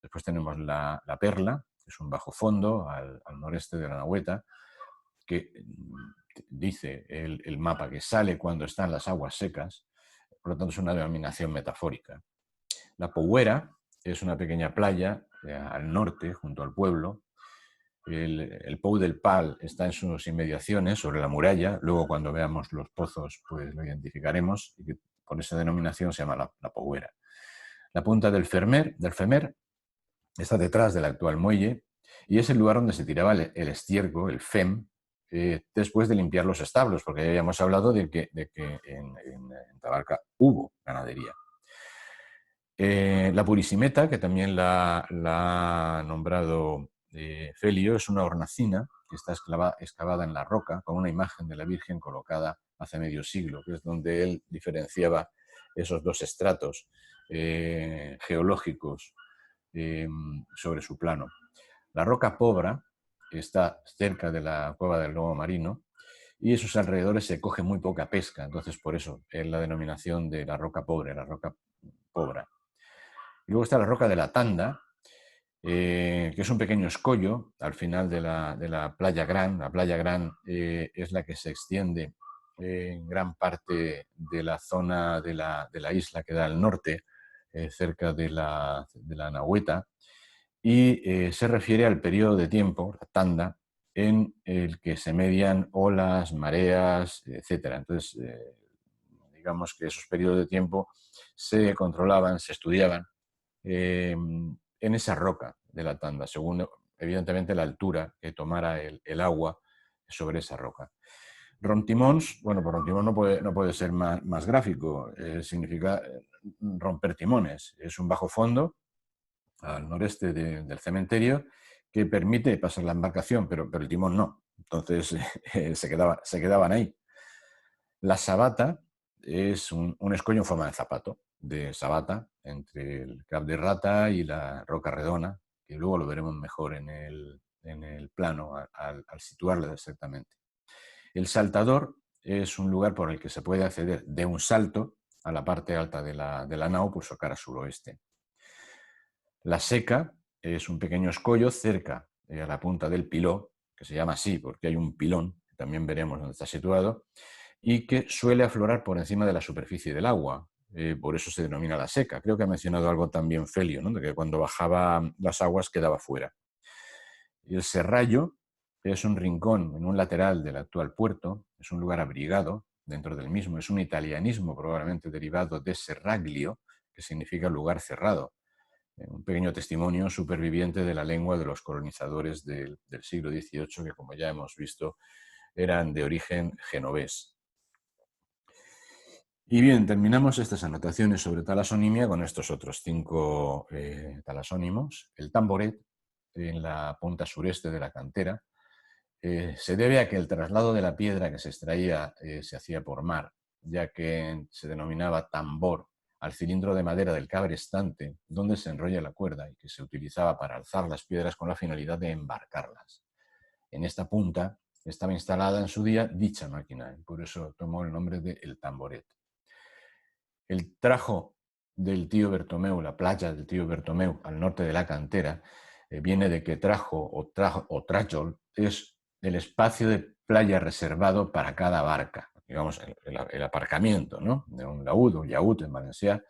[SPEAKER 1] Después tenemos la Perla, que es un bajo fondo al noreste de la Nagüeta, que dice el mapa que sale cuando están las aguas secas, por lo tanto es una denominación metafórica. La Pouera es una pequeña playa al norte, junto al pueblo. El Pou del Pal está en sus inmediaciones, sobre la muralla. Luego, cuando veamos los pozos, pues lo identificaremos, y que por esa denominación se llama la Pouera. La punta del Femer está detrás del actual muelle y es el lugar donde se tiraba el estiércol, el fem, después de limpiar los establos, porque ya habíamos hablado de que en Tabarca hubo ganadería. La Purissimeta, que también la ha nombrado Celio, es una hornacina que está excavada en la roca con una imagen de la Virgen colocada hace medio siglo, que es donde él diferenciaba esos dos estratos geológicos sobre su plano. La Roca Pobra está cerca de la cueva del lobo marino y en sus alrededores se coge muy poca pesca, entonces por eso es la denominación de la roca pobre, la roca pobra. Y luego está la Roca de la Tanda, que es un pequeño escollo al final de la Playa Gran. La Playa Gran es la que se extiende en gran parte de la zona de la isla que da al norte, cerca de la Nagüeta, y se refiere al periodo de tiempo, la tanda, en el que se median olas, mareas, etc. Entonces, digamos que esos periodos de tiempo se controlaban, se estudiaban en esa roca de la tanda, según evidentemente la altura que tomara el agua sobre esa roca. Rontimons, bueno, pues Rontimons no puede ser más gráfico, significa romper timones. Es un bajo fondo al noreste del cementerio, que permite pasar la embarcación, pero el timón no. Entonces se quedaban ahí. La sabata es un escollo en forma de zapato, de sabata, entre el Cap de Rata y la Roca Redona, que luego lo veremos mejor en el plano al situarlo exactamente. El saltador es un lugar por el que se puede acceder de un salto a la parte alta de la nao, pues cara suroeste. La seca es un pequeño escollo cerca a la punta del piló, que se llama así porque hay un pilón, que también veremos dónde está situado, y que suele aflorar por encima de la superficie del agua. Por eso se denomina la seca. Creo que ha mencionado algo también Felio, ¿no? De que cuando bajaba las aguas quedaba fuera. Y el serrallo es un rincón en un lateral del actual puerto, es un lugar abrigado dentro del mismo, es un italianismo probablemente derivado de serraglio, que significa lugar cerrado. Un pequeño testimonio superviviente de la lengua de los colonizadores del siglo XVIII, que como ya hemos visto eran de origen genovés. Y bien, terminamos estas anotaciones sobre talasonimia con estos otros 5 talasónimos. El tamboret, en la punta sureste de la cantera, se debe a que el traslado de la piedra que se extraía se hacía por mar, ya que se denominaba tambor al cilindro de madera del cabrestante, donde se enrolla la cuerda y que se utilizaba para alzar las piedras con la finalidad de embarcarlas. En esta punta estaba instalada en su día dicha máquina, y por eso tomó el nombre de el tamboret. El trajo del tío Bertomeu, la playa del tío Bertomeu al norte de la cantera, viene de que trajo o trajol es el espacio de playa reservado para cada barca, digamos el aparcamiento, ¿no? De un laúd o yaúd en valencià,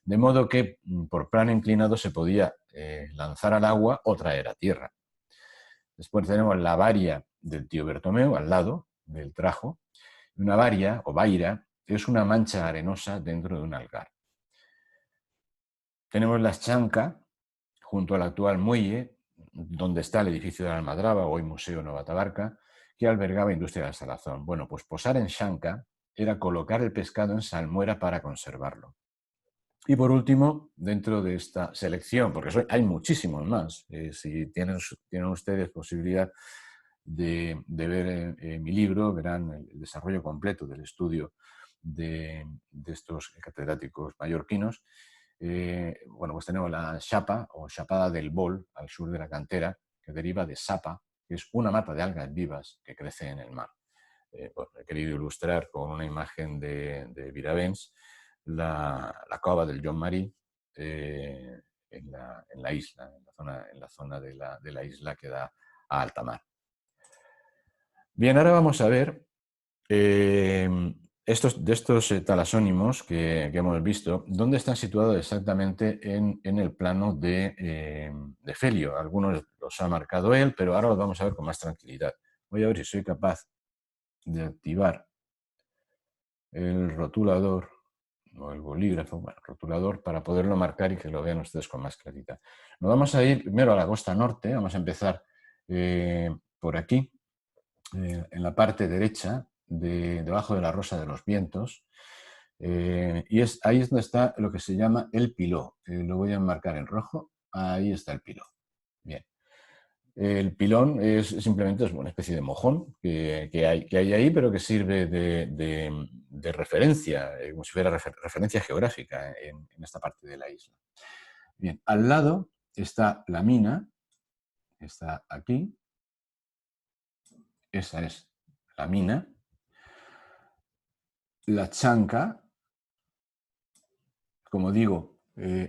[SPEAKER 1] de modo que por plano inclinado se podía lanzar al agua o traer a tierra. Después tenemos la varia del tío Bertomeu al lado del trajo. Una varia o vaira es una mancha arenosa dentro de un algar. Tenemos la Chanca, junto al actual muelle, donde está el edificio de la Almadraba, hoy Museo Nova Tabarca, que albergaba industria del salazón. Bueno, pues posar en Chanca era colocar el pescado en salmuera para conservarlo. Y por último, dentro de esta selección, porque hay muchísimos más, si tienen ustedes posibilidad de ver mi libro, verán el desarrollo completo del estudio de estos catedráticos mallorquinos. Bueno, pues tenemos la chapa o chapada del Bol, al sur de la cantera, que deriva de sapa, que es una mata de algas vivas que crece en el mar. Bueno, he querido ilustrar con una imagen de Viravens la cova del John Marí en la isla, en la zona de la isla que da a alta mar. Bien, ahora vamos a ver estos talasónimos que hemos visto, ¿dónde están situados exactamente en el plano de Felio? Algunos los ha marcado él, pero ahora los vamos a ver con más tranquilidad. Voy a ver si soy capaz de activar el rotulador o el bolígrafo, bueno, rotulador, para poderlo marcar y que lo vean ustedes con más claridad. Nos vamos a ir primero a la costa norte, vamos a empezar por aquí, en la parte derecha, debajo de la Rosa de los Vientos, y ahí es donde está lo que se llama el piló. Lo voy a marcar en rojo, ahí está el piló. Bien. El pilón es simplemente una especie de mojón que hay ahí, pero que sirve de referencia, como si fuera referencia geográfica en esta parte de la isla. Bien, al lado está la mina, está aquí. Esa es la mina. La Chanca, como digo,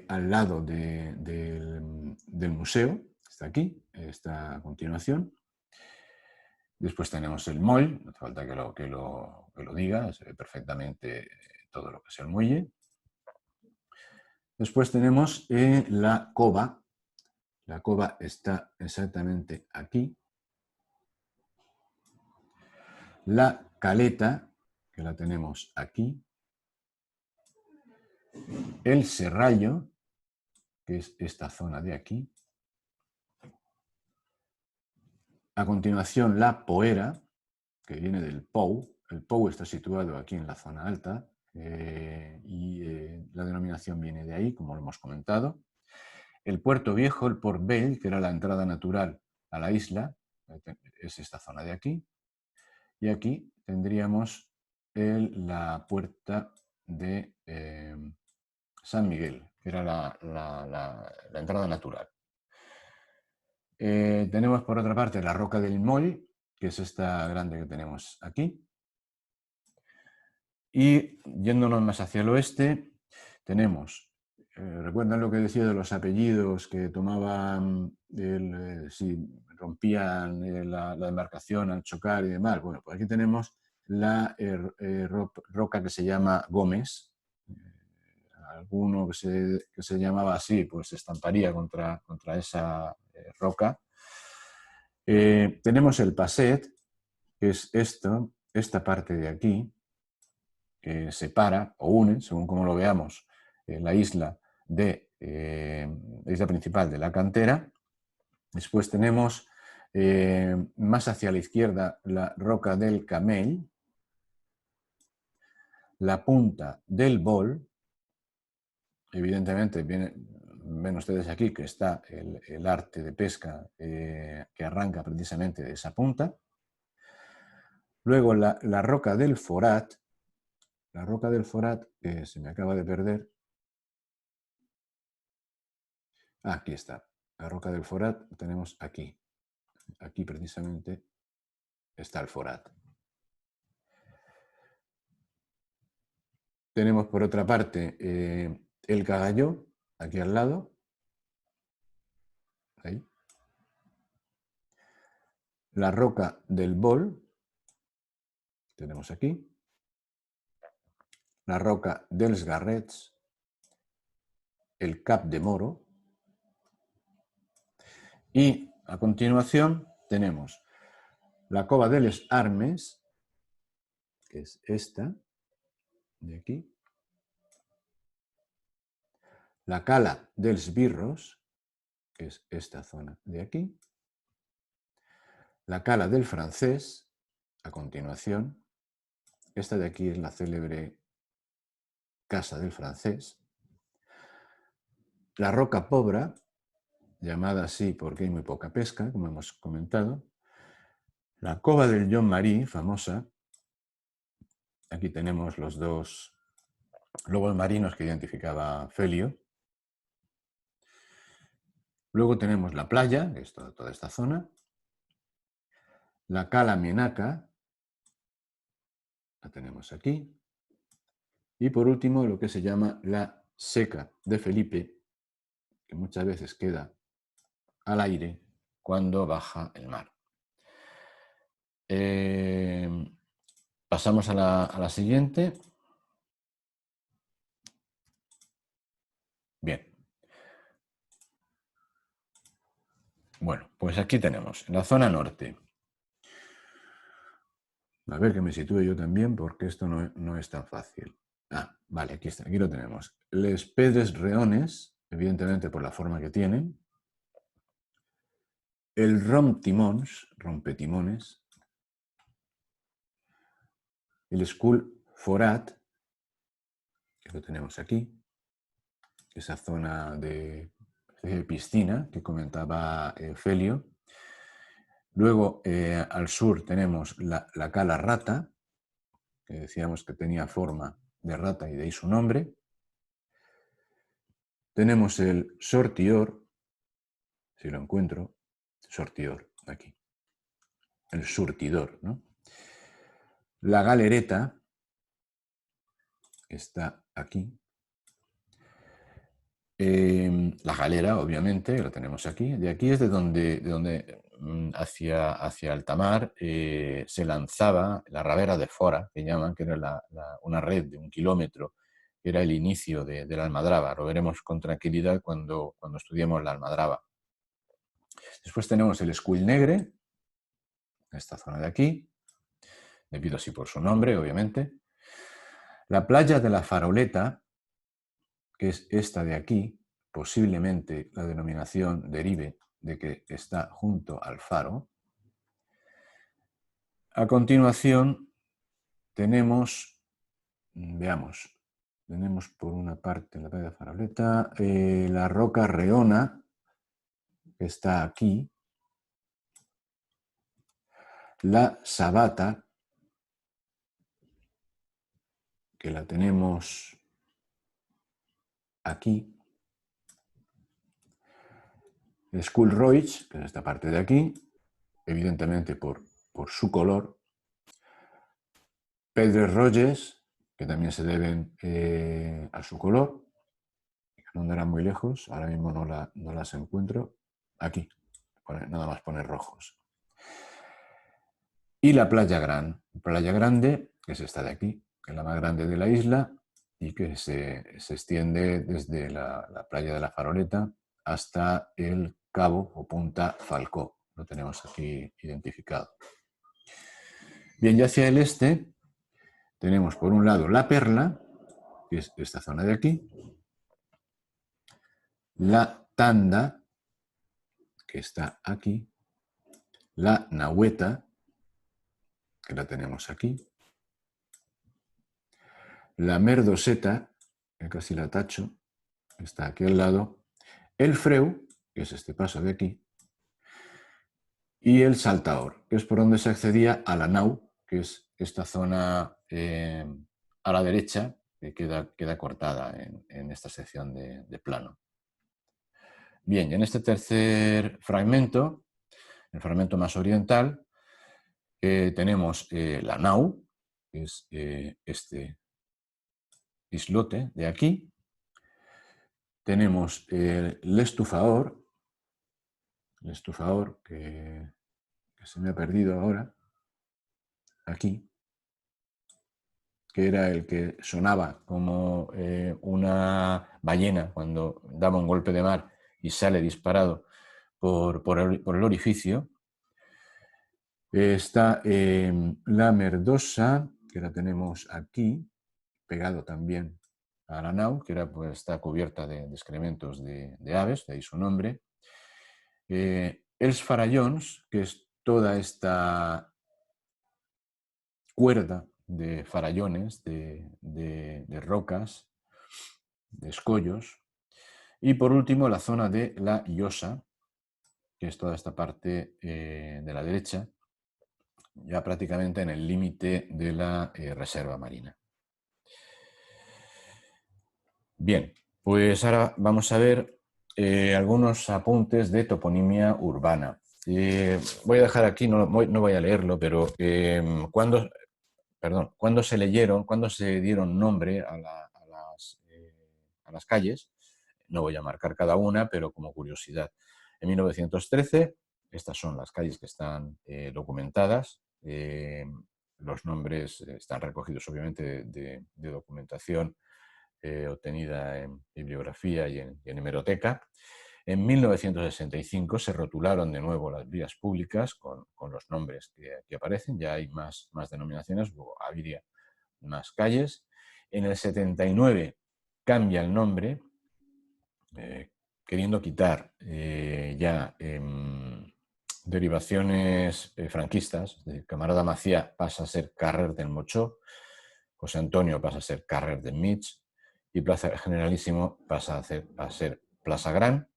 [SPEAKER 1] al lado del museo, está aquí, está a continuación. Después tenemos el moll, no hace falta que lo diga, se ve perfectamente todo lo que es el muelle. Después tenemos la cova. La cova está exactamente aquí. La caleta, que la tenemos aquí. El serrallo, que es esta zona de aquí. A continuación, la poera, que viene del Pou. El Pou está situado aquí en la zona alta y la denominación viene de ahí, como lo hemos comentado. el puerto viejo, el Port Vell, que era la entrada natural a la isla, es esta zona de aquí. Y aquí tendríamos la puerta de San Miguel, que era la entrada natural. Tenemos por otra parte la Roca del Moll, que es esta grande que tenemos aquí. Y yéndonos más hacia el oeste, tenemos, recuerdan lo que decía de los apellidos que tomaban, si rompían la embarcación al chocar y demás. Bueno, pues aquí tenemos la roca que se llama Gómez. Alguno que se llamaba así, pues se estamparía contra esa roca. Tenemos el Passet, que es esta parte de aquí, que separa o une, según como lo veamos, la isla la isla principal de la cantera. Después tenemos más hacia la izquierda la Roca del Camell, la Punta del Bol. Evidentemente, ven ustedes aquí que está el arte de pesca que arranca precisamente de esa punta. Luego la Roca del Forat. La Roca del Forat, que se me acaba de perder. Aquí está. La Roca del Forat tenemos aquí. Aquí precisamente está el Forat. Tenemos por otra parte el Cagalló, aquí al lado. Ahí. La Roca del Bol, tenemos aquí. La Roca dels Garrets, el Cap de Moro. Y a continuación tenemos la Cova de les Armes, que es esta de aquí. La Cala dels Birros, que es esta zona de aquí. La Cala del Francés, a continuación. Esta de aquí es la célebre Casa del Francés. La Roca Pobra, llamada así porque hay muy poca pesca, como hemos comentado. La Cova del John Marí, famosa. Aquí tenemos los dos lobos marinos que identificaba Felio. Luego tenemos la playa, que es toda esta zona. La Cala Menaca, la tenemos aquí. Y por último, lo que se llama la Seca de Felipe, que muchas veces queda al aire cuando baja el mar. Pasamos a la siguiente. Bien. Bueno, pues aquí tenemos la zona norte. A ver que me sitúe yo también, porque esto no es tan fácil. Ah, vale, aquí está, aquí lo tenemos. Les Pedres Reones, evidentemente por la forma que tienen. El rompetimones. El Escul Forat, que lo tenemos aquí. Esa zona de piscina que comentaba Felio. Luego, al sur tenemos la Cala Rata, que decíamos que tenía forma de rata y de ahí su nombre. Tenemos el Sortior, si lo encuentro, Sortior, aquí. El surtidor, ¿no? La Galereta, que está aquí. La galera, obviamente, lo tenemos aquí. De aquí es de donde hacia alta mar se lanzaba la Ravera de Fora, que llaman, que era una red de 1 kilómetro, que era el inicio de la almadraba. Lo veremos con tranquilidad cuando estudiemos la almadraba. Después tenemos el Escull Negre, esta zona de aquí, debido así por su nombre, obviamente. La playa de la Faroleta, que es esta de aquí, posiblemente la denominación derive de que está junto al faro. A continuación tenemos, veamos, tenemos por una parte la playa de Faroleta, la Roca Reona, que está aquí, la Sabata, que la tenemos aquí, Skull Roig, que es esta parte de aquí, evidentemente por su color, Pedres Roges, que también se deben a su color, no andarán muy lejos, ahora mismo no las encuentro, aquí, nada más poner rojos. Y la Playa Grande, que es esta de aquí, que es la más grande de la isla y que se extiende desde la playa de la Faroleta hasta el cabo o punta Falcó. Lo tenemos aquí identificado. Bien, y hacia el este tenemos por un lado la Perla, que es esta zona de aquí, la Tanda, que está aquí, la Nahueta, que la tenemos aquí, la Merdoseta, que casi la tacho, está aquí al lado, el Freu, que es este paso de aquí, y el Saltaor, que es por donde se accedía a la Nau, que es esta zona a la derecha, que queda cortada en esta sección de plano. Bien, y en este tercer fragmento, el fragmento más oriental, tenemos la Nau, que es este islote de aquí. Tenemos el estufaor que se me ha perdido ahora, aquí, que era el que sonaba como una ballena cuando daba un golpe de mar y sale disparado por el orificio. Está la Merdosa, que la tenemos aquí, pegado también a la nau, que está cubierta de excrementos de aves, de ahí su nombre. Els farallons, que es toda esta cuerda de farallones, de rocas, de escollos. Y por último, la zona de la Llosa, que es toda esta parte de la derecha, ya prácticamente en el límite de la reserva marina. Bien, pues ahora vamos a ver algunos apuntes de toponimia urbana. Voy a dejar aquí, no voy a leerlo, pero cuando se dieron nombre a las calles, no voy a marcar cada una, pero como curiosidad. En 1913, estas son las calles que están documentadas. Los nombres están recogidos, obviamente, de documentación obtenida en bibliografía y en hemeroteca. En 1965 se rotularon de nuevo las vías públicas con los nombres que aparecen. Ya hay más denominaciones, luego habría más calles. En el 79 cambia el nombre, queriendo quitar ya derivaciones franquistas. Camarada Macià pasa a ser Carrer del Mochó, José Antonio pasa a ser Carrer del Mig y Plaza Generalísimo pasa a ser Plaza Gran.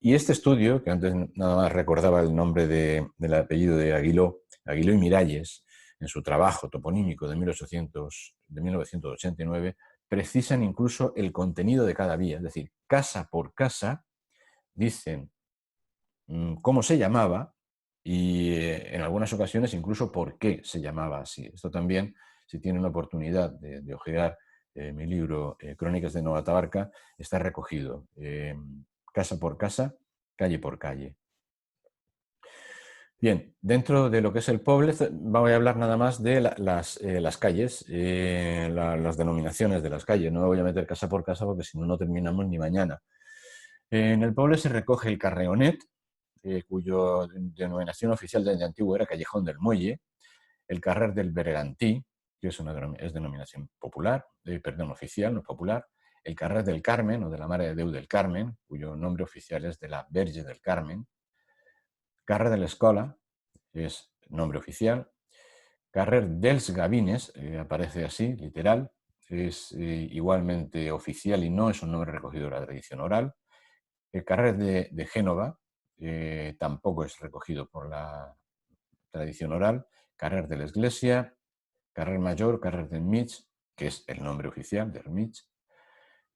[SPEAKER 1] Y este estudio, que antes nada más recordaba el nombre del apellido de Aguiló y Miralles, en su trabajo toponímico de 1989, precisan incluso el contenido de cada vía, es decir, casa por casa, dicen cómo se llamaba y en algunas ocasiones incluso por qué se llamaba así. Esto también, si tienen la oportunidad de ojear mi libro Crónicas de Nova Tabarca, está recogido casa por casa, calle por calle. Bien, dentro de lo que es el Poblet, voy a hablar nada más de las calles, las denominaciones de las calles. No me voy a meter casa por casa porque si no, no terminamos ni mañana. En el Poblet se recoge el Carreonet, cuyo denominación oficial desde antiguo era Callejón del Muelle, el Carrer del Bergantí, que es denominación popular, oficial, no popular, el Carrer del Carmen, o de la Mare de Déu del Carmen, cuyo nombre oficial es de la Verge del Carmen, Carrer de l'Escola, es nombre oficial, Carrer dels Gavines, aparece así, literal, es igualmente oficial y no es un nombre recogido de la tradición oral. El carrer de Génova tampoco es recogido por la tradición oral. Carrer de la Iglesia, Carrer Mayor, Carrer del Mig, que es el nombre oficial del Mig,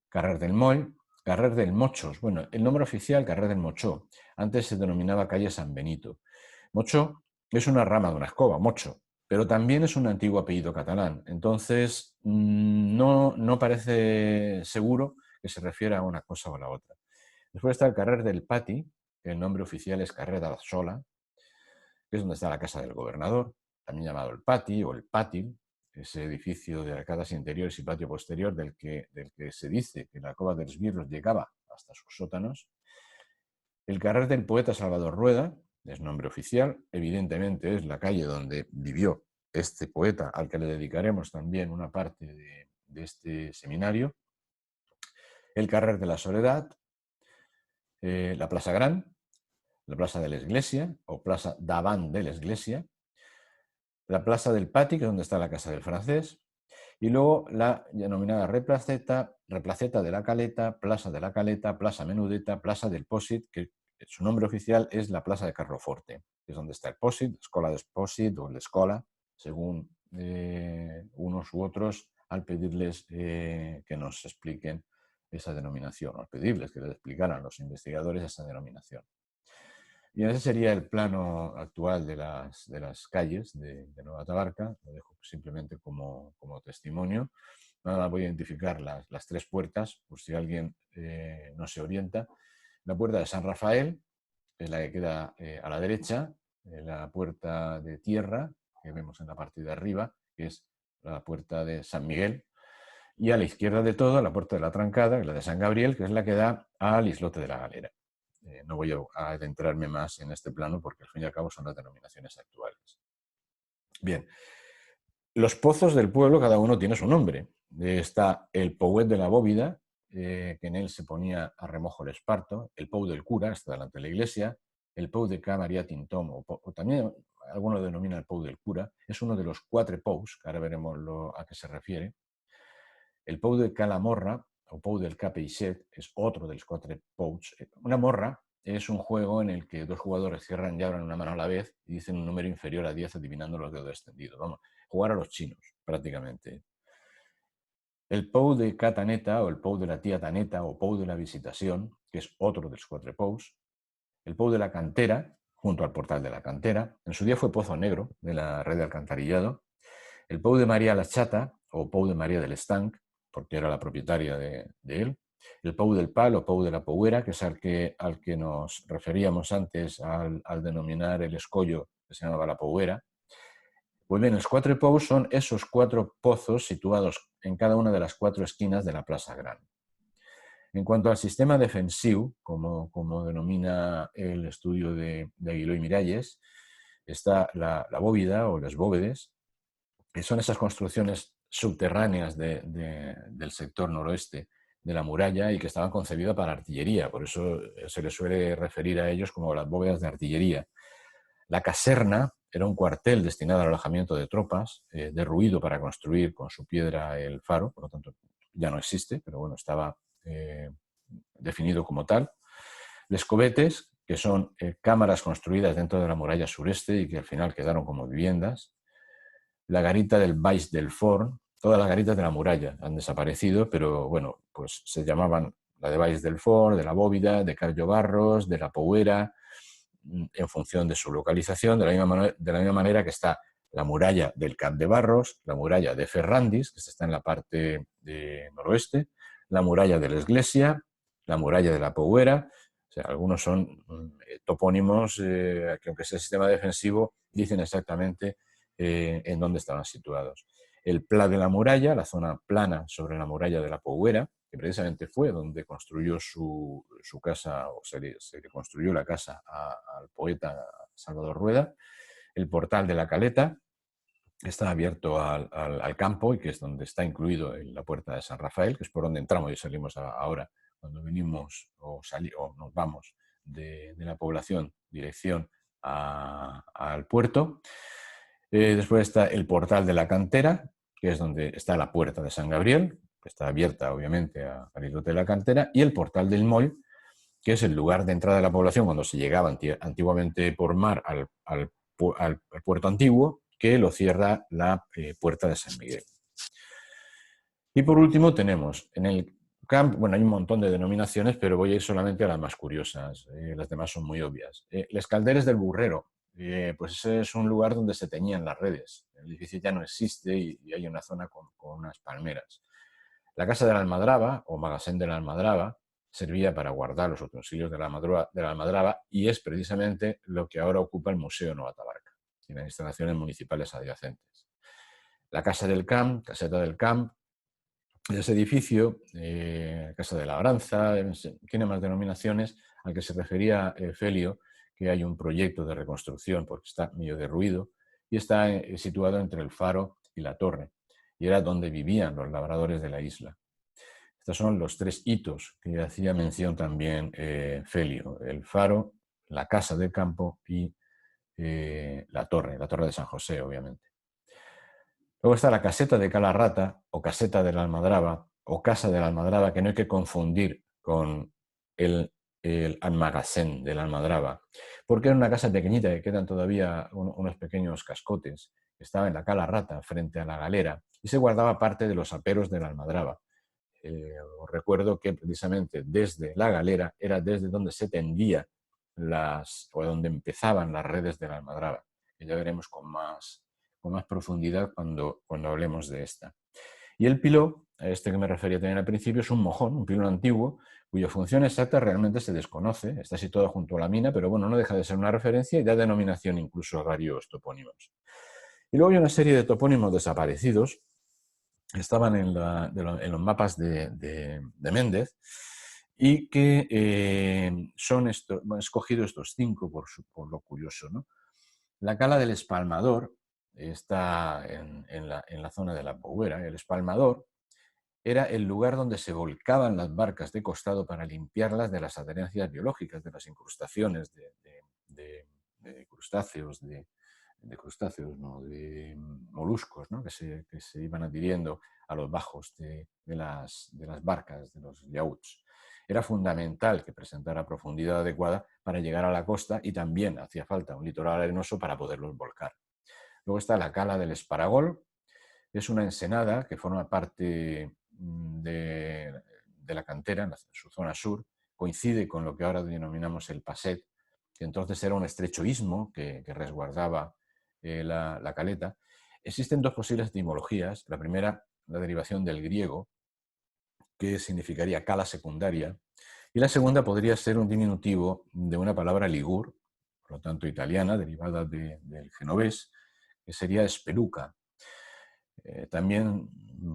[SPEAKER 1] Carrer del Moll, Carrer del Mochos. Bueno, el nombre oficial, Carrer del Mochó. Antes se denominaba calle San Benito. Mochó es una rama de una escoba, mocho, pero también es un antiguo apellido catalán. Entonces, no parece seguro que se refiera a una cosa o a la otra. Después está el Carrer del Pati, que el nombre oficial es Carrer de la Sola, que es donde está la casa del gobernador, también llamado el Pati o el Pàtil, ese edificio de arcadas interiores y patio posterior del que se dice que la cova de los Birros llegaba hasta sus sótanos. El Carrer del Poeta Salvador Rueda es nombre oficial, evidentemente es la calle donde vivió este poeta, al que le dedicaremos también una parte de este seminario. El Carrer de la Soledad, la Plaza Gran, la Plaza de la Iglesia o Plaza davant de la Iglesia, la Plaza del Pati, que es donde está la Casa del Francés, y luego la denominada Replaceta de la Caleta, Plaza de la Caleta, Plaza Menudeta, Plaza del Pòsit, que su nombre oficial es la Plaza de Carloforte, que es donde está el Pòsit, Escola del Pòsit o l'Escola, según unos u otros, al pedirles que nos expliquen esa denominación, al pedirles que les explicaran los investigadores esa denominación. Y ese sería el plano actual de las calles de Nueva Tabarca. Lo dejo simplemente como testimonio. Ahora voy a identificar las tres puertas, por si alguien no se orienta. La puerta de San Rafael, que es la que queda a la derecha. La puerta de tierra, que vemos en la parte de arriba, que es la puerta de San Miguel. Y a la izquierda de todo, la puerta de la Trancada, que es la de San Gabriel, que es la que da al islote de la Galera. No voy a adentrarme más en este plano porque al fin y al cabo son las denominaciones actuales. Bien, los pozos del pueblo, cada uno tiene su nombre. Está el Pouet de la Bóvida, que en él se ponía a remojo el esparto, el Pou del Cura, está delante de la iglesia, el Pou de Ca Maria Tintom, o también algunos denominan el Pou del Cura, es uno de los 4 Pous, que ahora veremos a qué se refiere. El Pou de Ca la Morra, o Pou del Ca Peixet, es otro de los 4 Pous. Una morra es un juego en el que 2 jugadores cierran y abren una mano a la vez y dicen un número inferior a 10 adivinando los dedos extendidos. Vamos, jugar a los chinos, prácticamente. El Pou de Ca Taneta, o el Pou de la Tía Taneta, o Pou de la Visitación, que es otro de los 4 Pous. El Pou de la Cantera, junto al portal de la Cantera. En su día fue Pozo Negro, de la red de alcantarillado. El Pou de María la Chata, o Pou de María del Estanc, porque era la propietaria de él. El Pou del Pal o Pou de la Pouera, que es al que nos referíamos antes al denominar el escollo que se llamaba la Pouera. Pues bien, los 4 Pous son esos 4 pozos situados en cada una de las 4 esquinas de la Plaza Gran. En cuanto al sistema defensivo, como denomina el estudio de Aguiló y Miralles, está la bóveda o las bóvedes, que son esas construcciones subterráneas del sector noroeste de la muralla y que estaban concebidas para artillería, por eso se les suele referir a ellos como las bóvedas de artillería. La caserna era un cuartel destinado al alojamiento de tropas, derruido para construir con su piedra el faro, por lo tanto ya no existe, pero bueno, estaba definido como tal. Les cobetes, que son cámaras construidas dentro de la muralla sureste y que al final quedaron como viviendas. La garita del Baix del Forn, todas las garitas de la muralla han desaparecido, pero bueno, pues se llamaban la de Baix del Forn, de la Bóvida, de Carlo Barros, de la Pouera, en función de su localización, de la misma manera que está la muralla del Cap de Barros, la muralla de Ferrandis, que está en la parte noroeste, la muralla de la Iglesia, la muralla de la Pouera. O sea, algunos son topónimos que, aunque sea sistema defensivo, dicen exactamente en dónde estaban situados. El Pla de la Muralla, la zona plana sobre la muralla de la Pouera, que precisamente fue donde construyó su casa, o se le construyó la casa al poeta Salvador Rueda. El Portal de la Caleta, que está abierto al campo y que es donde está incluido la puerta de San Rafael, que es por donde entramos y salimos ahora cuando venimos o nos vamos de la población dirección al puerto. Después está el Portal de la Cantera, que es donde está la puerta de San Gabriel, que está abierta obviamente al islote de la Cantera, y el portal del Moll, que es el lugar de entrada de la población cuando se llegaba antiguamente por mar al puerto antiguo, que lo cierra la puerta de San Miguel. Y por último tenemos en el camp, bueno, hay un montón de denominaciones, pero voy a ir solamente a las más curiosas, las demás son muy obvias. Les Calderes del Burrero, pues ese es un lugar donde se teñían las redes. El edificio ya no existe y hay una zona con unas palmeras. La Casa de la Almadraba, o Magazén de la Almadraba, servía para guardar los utensilios de la Almadraba y es precisamente lo que ahora ocupa el Museo Nova Tabarca y las instalaciones municipales adyacentes. La Casa del Camp, Caseta del Camp, ese edificio, Casa de Labranza, tiene más denominaciones, al que se refería Felio, que hay un proyecto de reconstrucción porque está medio derruido y está situado entre el faro y la torre, y era donde vivían los labradores de la isla. Estos son los 3 hitos que hacía mención también Felio: el faro, la casa del campo y la torre de San José, obviamente. Luego está la caseta de Calarrata, o caseta de la Almadraba, o casa de la Almadraba, que no hay que confundir con el almagacén de la Almadraba, porque era una casa pequeñita que quedan todavía unos pequeños cascotes, que estaba en la Calarrata, frente a la galera, y se guardaba parte de los aperos de la Almadraba. Os recuerdo que precisamente desde la galera era desde donde se tendía o donde empezaban las redes de la Almadraba, que ya veremos con más profundidad cuando hablemos de esta. Y el piló, a este que me refería también al principio, es un mojón, un pilón antiguo, cuya función exacta realmente se desconoce. Está situado junto a la mina, pero bueno, no deja de ser una referencia y da denominación incluso a varios topónimos. Y luego hay una serie de topónimos desaparecidos, estaban en los mapas de Méndez, y que son escogido estos 5 por lo curioso, ¿no? La cala del Espalmador está en la zona de la Bouera. El Espalmador era el lugar donde se volcaban las barcas de costado para limpiarlas de las adherencias biológicas, de las incrustaciones de crustáceos, de moluscos, ¿no? que se iban adhiriendo a los bajos de las barcas, de los yauts. Era fundamental que presentara profundidad adecuada para llegar a la costa y también hacía falta un litoral arenoso para poderlos volcar. Luego está la cala del Esparagol. Es una ensenada que forma parte de la Cantera, en su zona sur. Coincide con lo que ahora denominamos el Passet, que entonces era un estrecho istmo que resguardaba la caleta. Existen 2 posibles etimologías. La primera, la derivación del griego, que significaría cala secundaria, y la segunda podría ser un diminutivo de una palabra ligur, por lo tanto italiana, derivada del genovés, que sería espeluca. También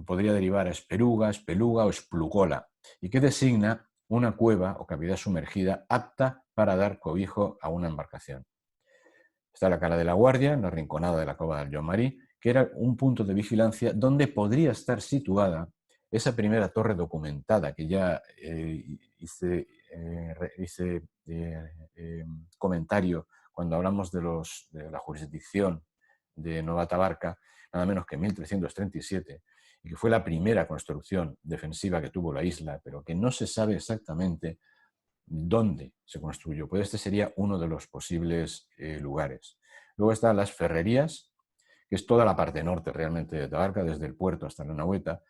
[SPEAKER 1] podría derivar a esperuga, espeluga o esplugola, y que designa una cueva o cavidad sumergida apta para dar cobijo a una embarcación. Está la cala de la Guardia, en la rinconada de la cova del Llomarí, que era un punto de vigilancia donde podría estar situada esa primera torre documentada que ya hice comentario cuando hablamos de la jurisdicción de Nova Tabarca, nada menos que en 1337, y que fue la primera construcción defensiva que tuvo la isla, pero que no se sabe exactamente dónde se construyó. Pues este sería uno de los posibles lugares. Luego están las ferrerías, que es toda la parte norte realmente de Tabarca, desde el puerto hasta la Nahueta,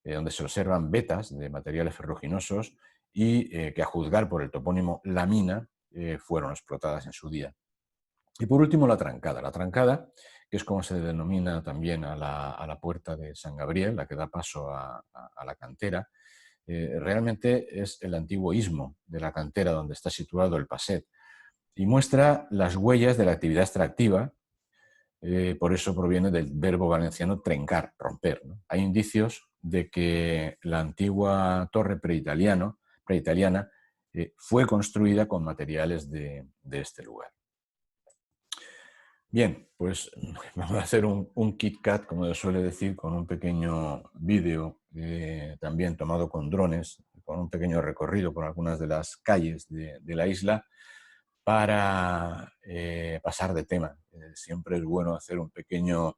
[SPEAKER 1] donde se observan vetas de materiales ferruginosos y que, a juzgar por el topónimo La Mina, fueron explotadas en su día. Y por último, la trancada, que es como se denomina también a la puerta de San Gabriel, la que da paso a la Cantera. Realmente es el antiguo istmo de la Cantera donde está situado el Passet y muestra las huellas de la actividad extractiva. Por eso proviene del verbo valenciano trencar, romper, ¿no? Hay indicios de que la antigua torre preitaliana fue construida con materiales de este lugar. Bien, pues vamos a hacer un KitKat, como se suele decir, con un pequeño vídeo también tomado con drones, con un pequeño recorrido por algunas de las calles de la isla, para pasar de tema. Siempre es bueno hacer un pequeño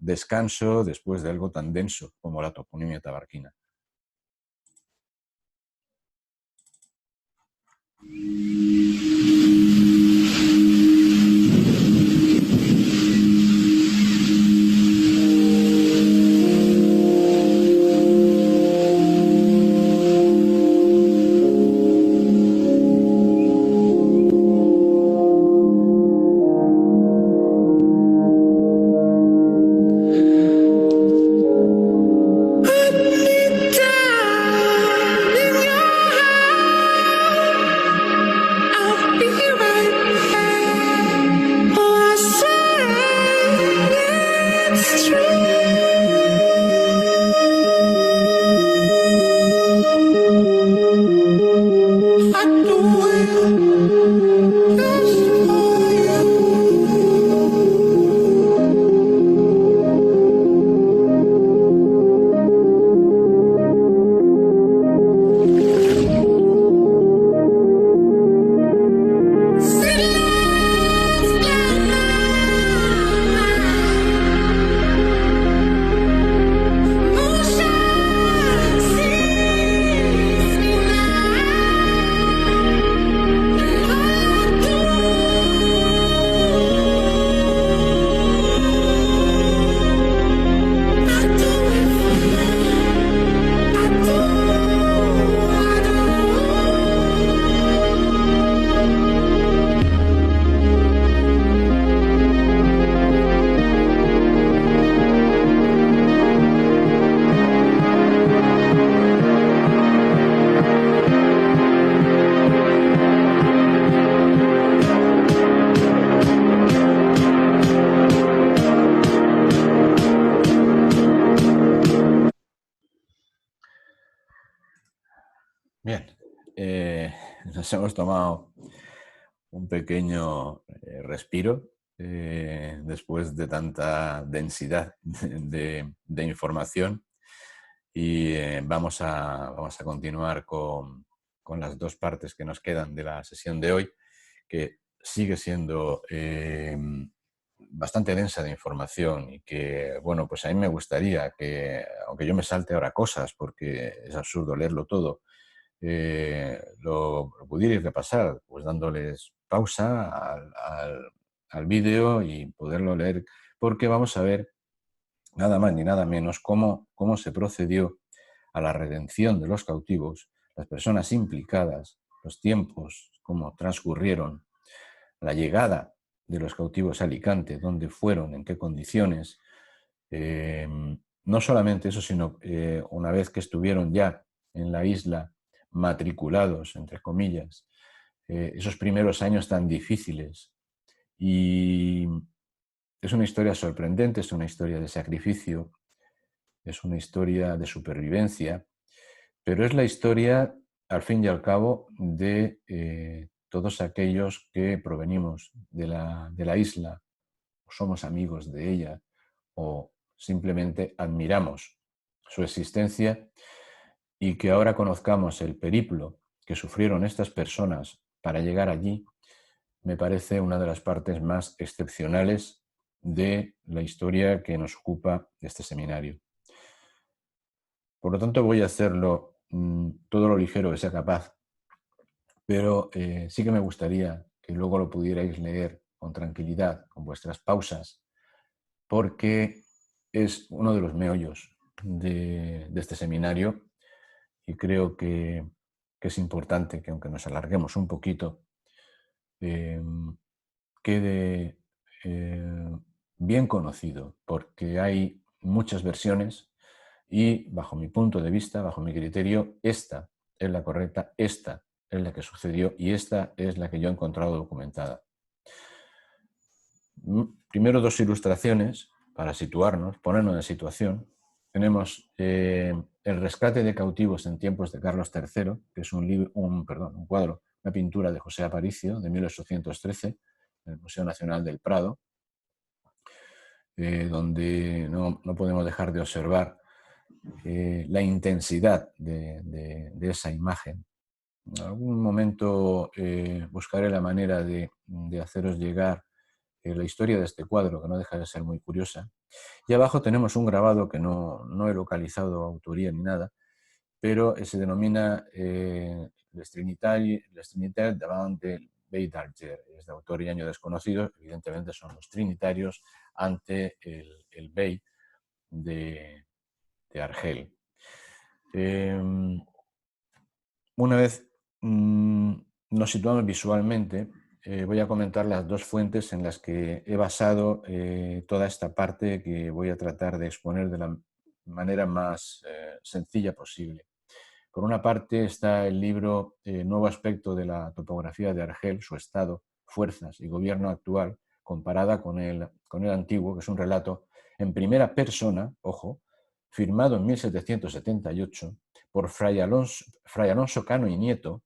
[SPEAKER 1] descanso después de algo tan denso como la toponimia tabarquina. Bien, nos hemos tomado un pequeño respiro después de tanta densidad de información y vamos a continuar con las dos partes que nos quedan de la sesión de hoy, que sigue siendo bastante densa de información y que, bueno, pues a mí me gustaría que, aunque yo me salte ahora cosas porque es absurdo leerlo todo, lo pudierais repasar, pues dándoles pausa al vídeo y poderlo leer, porque vamos a ver nada más ni nada menos cómo se procedió a la redención de los cautivos, las personas implicadas, los tiempos, cómo transcurrieron, la llegada de los cautivos a Alicante, dónde fueron, en qué condiciones. No solamente eso, sino una vez que estuvieron ya en la isla, matriculados, entre comillas, esos primeros años tan difíciles. Y es una historia sorprendente, es una historia de sacrificio, es una historia de supervivencia, pero es la historia, al fin y al cabo, de todos aquellos que provenimos de la isla, o somos amigos de ella, o simplemente admiramos su existencia, y que ahora conozcamos el periplo que sufrieron estas personas para llegar allí, me parece una de las partes más excepcionales de la historia que nos ocupa este seminario. Por lo tanto, voy a hacerlo todo lo ligero que sea capaz, pero sí que me gustaría que luego lo pudierais leer con tranquilidad, con vuestras pausas, porque es uno de los meollos de este seminario y creo que es importante que, aunque nos alarguemos un poquito, quede bien conocido, porque hay muchas versiones y, bajo mi punto de vista, bajo mi criterio, esta es la correcta, esta es la que sucedió y esta es la que yo he encontrado documentada. Primero, dos ilustraciones para situarnos, ponernos en situación. Tenemos El rescate de cautivos en tiempos de Carlos III, que es un cuadro, una pintura de José Aparicio de 1813, en el Museo Nacional del Prado, donde no podemos dejar de observar la intensidad de esa imagen. En algún momento buscaré la manera de haceros llegar la historia de este cuadro, que no deja de ser muy curiosa. Y abajo tenemos un grabado que no he localizado autoría ni nada, pero se denomina Les Trinitaires davant del Vell d'Arger. Es de autor y año desconocido, evidentemente son los trinitarios ante el Vell de Argel. Una vez nos situamos visualmente, voy a comentar las dos fuentes en las que he basado toda esta parte que voy a tratar de exponer de la manera más sencilla posible. Por una parte está el libro Nuevo aspecto de la topografía de Argel, su estado, fuerzas y gobierno actual, comparada con el antiguo, que es un relato en primera persona, ojo, firmado en 1778 por Fray Alonso Cano y Nieto,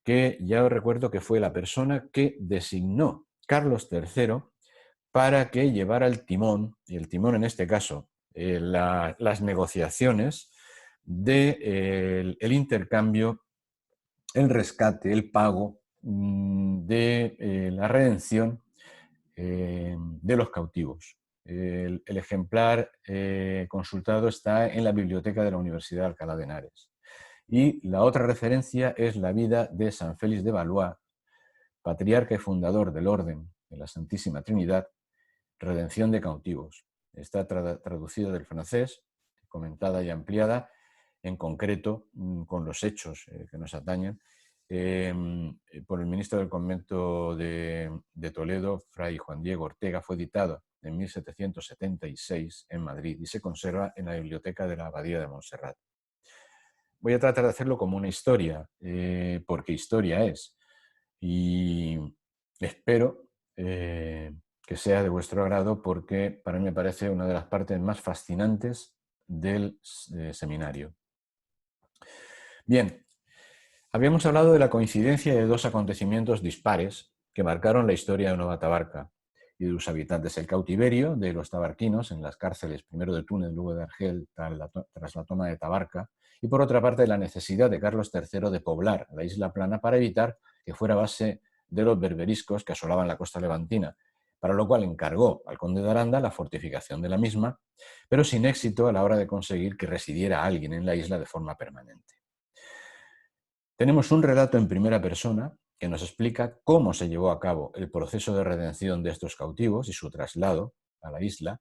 [SPEAKER 1] que ya os recuerdo que fue la persona que designó Carlos III para que llevara el timón, y el timón en este caso, las negociaciones del intercambio, el rescate, el pago de la redención de los cautivos. El ejemplar consultado está en la biblioteca de la Universidad de Alcalá de Henares. Y la otra referencia es la vida de San Félix de Valois, patriarca y fundador del Orden de la Santísima Trinidad, Redención de cautivos. Está traducida del francés, comentada y ampliada, en concreto con los hechos que nos atañen, por el ministro del convento de Toledo, Fray Juan Diego Ortega. Fue editado en 1776 en Madrid y se conserva en la biblioteca de la Abadía de Montserrat. Voy a tratar de hacerlo como una historia, porque historia es, y espero que sea de vuestro agrado, porque para mí me parece una de las partes más fascinantes del seminario. Bien, habíamos hablado de la coincidencia de dos acontecimientos dispares que marcaron la historia de Nueva Tabarca y de sus habitantes: el cautiverio de los tabarquinos en las cárceles, primero de Túnez, luego de Argel, tras la toma de Tabarca, y por otra parte la necesidad de Carlos III de poblar la isla plana para evitar que fuera base de los berberiscos que asolaban la costa levantina, para lo cual encargó al conde de Aranda la fortificación de la misma, pero sin éxito a la hora de conseguir que residiera alguien en la isla de forma permanente. Tenemos un relato en primera persona que nos explica cómo se llevó a cabo el proceso de redención de estos cautivos y su traslado a la isla,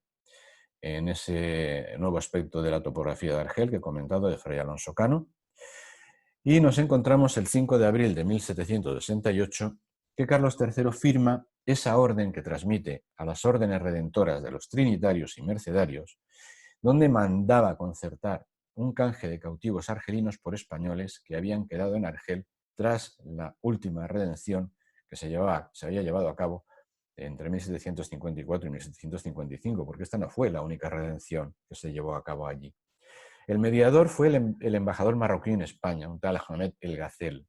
[SPEAKER 1] en ese nuevo aspecto de la topografía de Argel que he comentado, de Fray Alonso Cano. Y nos encontramos el 5 de abril de 1768 que Carlos III firma esa orden que transmite a las órdenes redentoras de los trinitarios y mercedarios, donde mandaba concertar un canje de cautivos argelinos por españoles que habían quedado en Argel tras la última redención que se había llevado a cabo entre 1754 y 1755, porque esta no fue la única redención que se llevó a cabo allí. El mediador fue el embajador marroquí en España, un tal Ahmed El Gazel.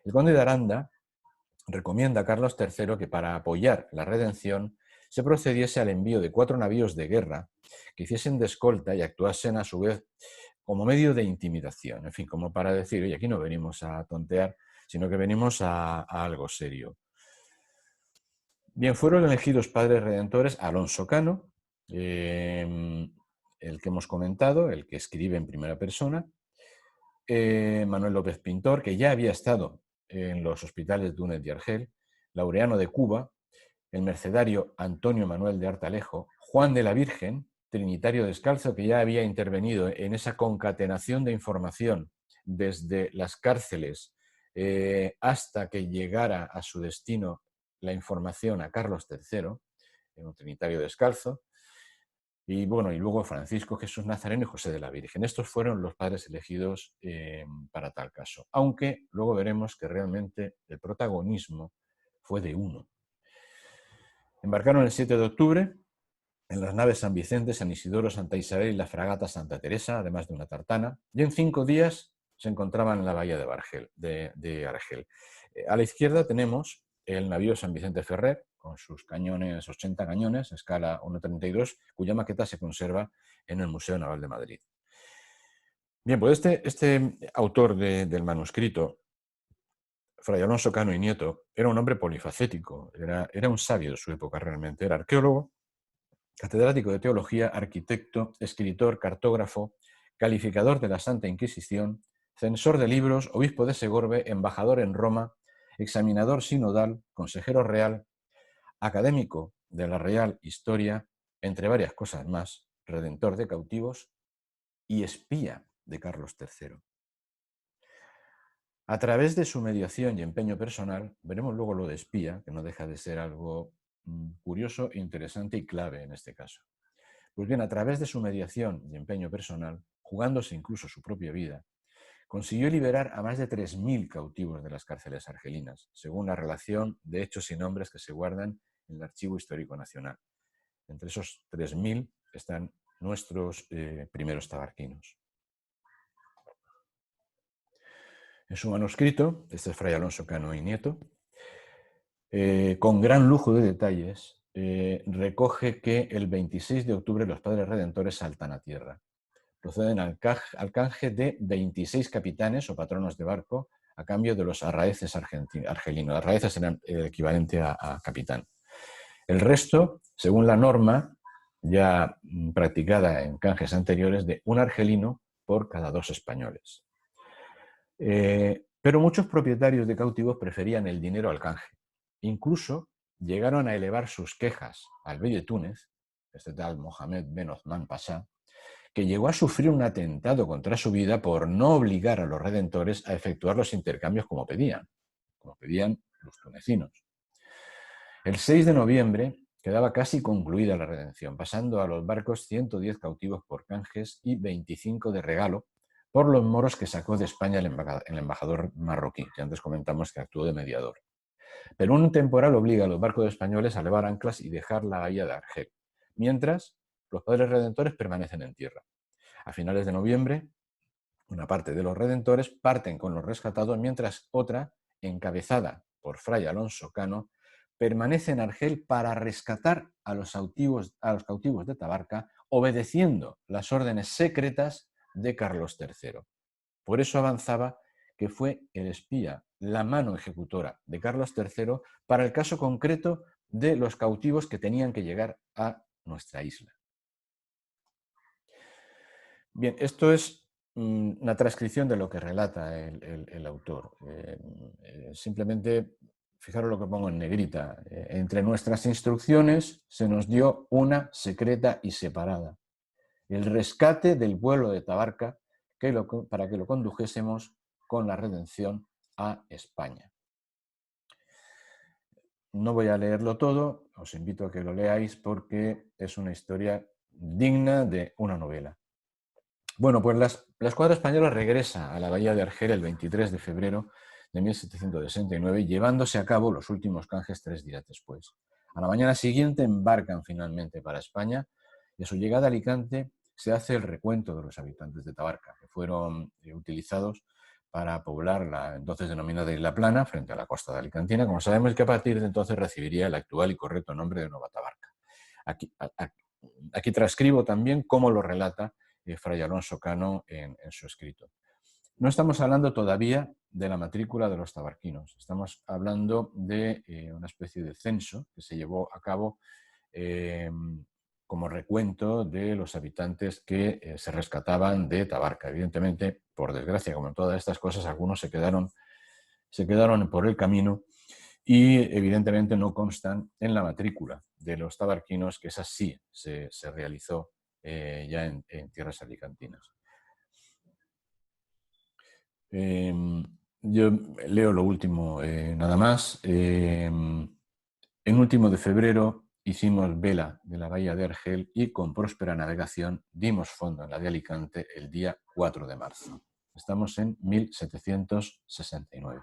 [SPEAKER 1] El conde de Aranda recomienda a Carlos III que para apoyar la redención se procediese al envío de 4 navíos de guerra que hiciesen de escolta y actuasen a su vez como medio de intimidación, en fin, como para decir: oye, aquí no venimos a tontear, sino que venimos a algo serio. Bien, fueron elegidos padres redentores Alonso Cano, el que hemos comentado, el que escribe en primera persona, Manuel López Pintor, que ya había estado en los hospitales de Túnez y Argel, Laureano de Cuba, el mercedario Antonio Manuel de Artalejo, Juan de la Virgen, trinitario descalzo, que ya había intervenido en esa concatenación de información desde las cárceles hasta que llegara a su destino la información a Carlos III, un trinitario descalzo, y bueno, y luego Francisco Jesús Nazareno y José de la Virgen. Estos fueron los padres elegidos para tal caso, aunque luego veremos que realmente el protagonismo fue de uno. Embarcaron el 7 de octubre en las naves San Vicente, San Isidoro, Santa Isabel y la fragata Santa Teresa, además de una tartana, y en 5 días se encontraban en la bahía de Argel. A la izquierda tenemos el navío San Vicente Ferrer, con sus cañones, 80 cañones, escala 1,32, cuya maqueta se conserva en el Museo Naval de Madrid. Bien, pues este autor del manuscrito Fray Alonso Cano y Nieto era un hombre polifacético, era un sabio de su época realmente, era arqueólogo, catedrático de teología, arquitecto, escritor, cartógrafo, calificador de la Santa Inquisición, censor de libros, obispo de Segorbe, embajador en Roma, examinador sinodal, consejero real, académico de la Real Historia, entre varias cosas más, redentor de cautivos y espía de Carlos III. A través de su mediación y empeño personal, veremos luego lo de espía, que no deja de ser algo curioso, interesante y clave en este caso. Pues bien, a través de su mediación y empeño personal, jugándose incluso su propia vida, consiguió liberar a más de 3.000 cautivos de las cárceles argelinas, según la relación de hechos y nombres que se guardan en el Archivo Histórico Nacional. Entre esos 3.000 están nuestros primeros tabarquinos. En su manuscrito, este es Fray Alonso Cano y Nieto, con gran lujo de detalles, recoge que el 26 de octubre los Padres Redentores saltan a tierra. Proceden al canje de 26 capitanes o patronos de barco a cambio de los arraeces argelinos. Arraeces eran el equivalente a capitán. El resto, según la norma ya practicada en canjes anteriores, de un argelino por cada 2 españoles. Pero muchos propietarios de cautivos preferían el dinero al canje. Incluso llegaron a elevar sus quejas al bey de Túnez, este tal Mohamed Ben Othman Pasha, que llegó a sufrir un atentado contra su vida por no obligar a los redentores a efectuar los intercambios como pedían los tunecinos. El 6 de noviembre quedaba casi concluida la redención, pasando a los barcos 110 cautivos por canjes y 25 de regalo por los moros que sacó de España el embajador marroquí, que antes comentamos que actuó de mediador. Pero un temporal obliga a los barcos españoles a levar anclas y dejar la bahía de Argel, mientras los Padres Redentores permanecen en tierra. A finales de noviembre, una parte de los redentores parten con los rescatados, mientras otra, encabezada por Fray Alonso Cano, permanece en Argel para rescatar a los cautivos de Tabarca, obedeciendo las órdenes secretas de Carlos III. Por eso avanzaba que fue el espía, la mano ejecutora de Carlos III para el caso concreto de los cautivos que tenían que llegar a nuestra isla. Bien, esto es una transcripción de lo que relata el autor. Simplemente, fijaros lo que pongo en negrita. Entre nuestras instrucciones se nos dio una secreta y separada: el rescate del pueblo de Tabarca para que lo condujésemos con la redención a España. No voy a leerlo todo, os invito a que lo leáis porque es una historia digna de una novela. Bueno, pues la escuadra española regresa a la bahía de Argel el 23 de febrero de 1769, llevándose a cabo los últimos canjes 3 días después. A la mañana siguiente embarcan finalmente para España y a su llegada a Alicante se hace el recuento de los habitantes de Tabarca, que fueron utilizados para poblar la entonces denominada Isla Plana frente a la costa de Alicantina, como sabemos, que a partir de entonces recibiría el actual y correcto nombre de Nueva Tabarca. Aquí transcribo también cómo lo relata Fray Alonso Cano en su escrito. No estamos hablando todavía de la matrícula de los tabarquinos, estamos hablando de una especie de censo que se llevó a cabo como recuento de los habitantes que se rescataban de Tabarca. Evidentemente, por desgracia, como en todas estas cosas, algunos se quedaron por el camino y evidentemente no constan en la matrícula de los tabarquinos, que esa sí se realizó ya en tierras alicantinas. Yo leo lo último nada más. En último de febrero hicimos vela de la bahía de Argel y con próspera navegación dimos fondo en la de Alicante el día 4 de marzo. Estamos en 1769.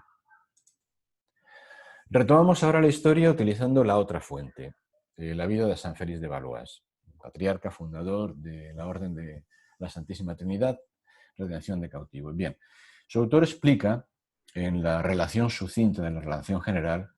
[SPEAKER 1] Retomamos ahora la historia utilizando la otra fuente, la vida de San Félix de Valois, patriarca fundador de la Orden de la Santísima Trinidad, redención de cautivos. Bien, su autor explica en la relación sucinta de la relación general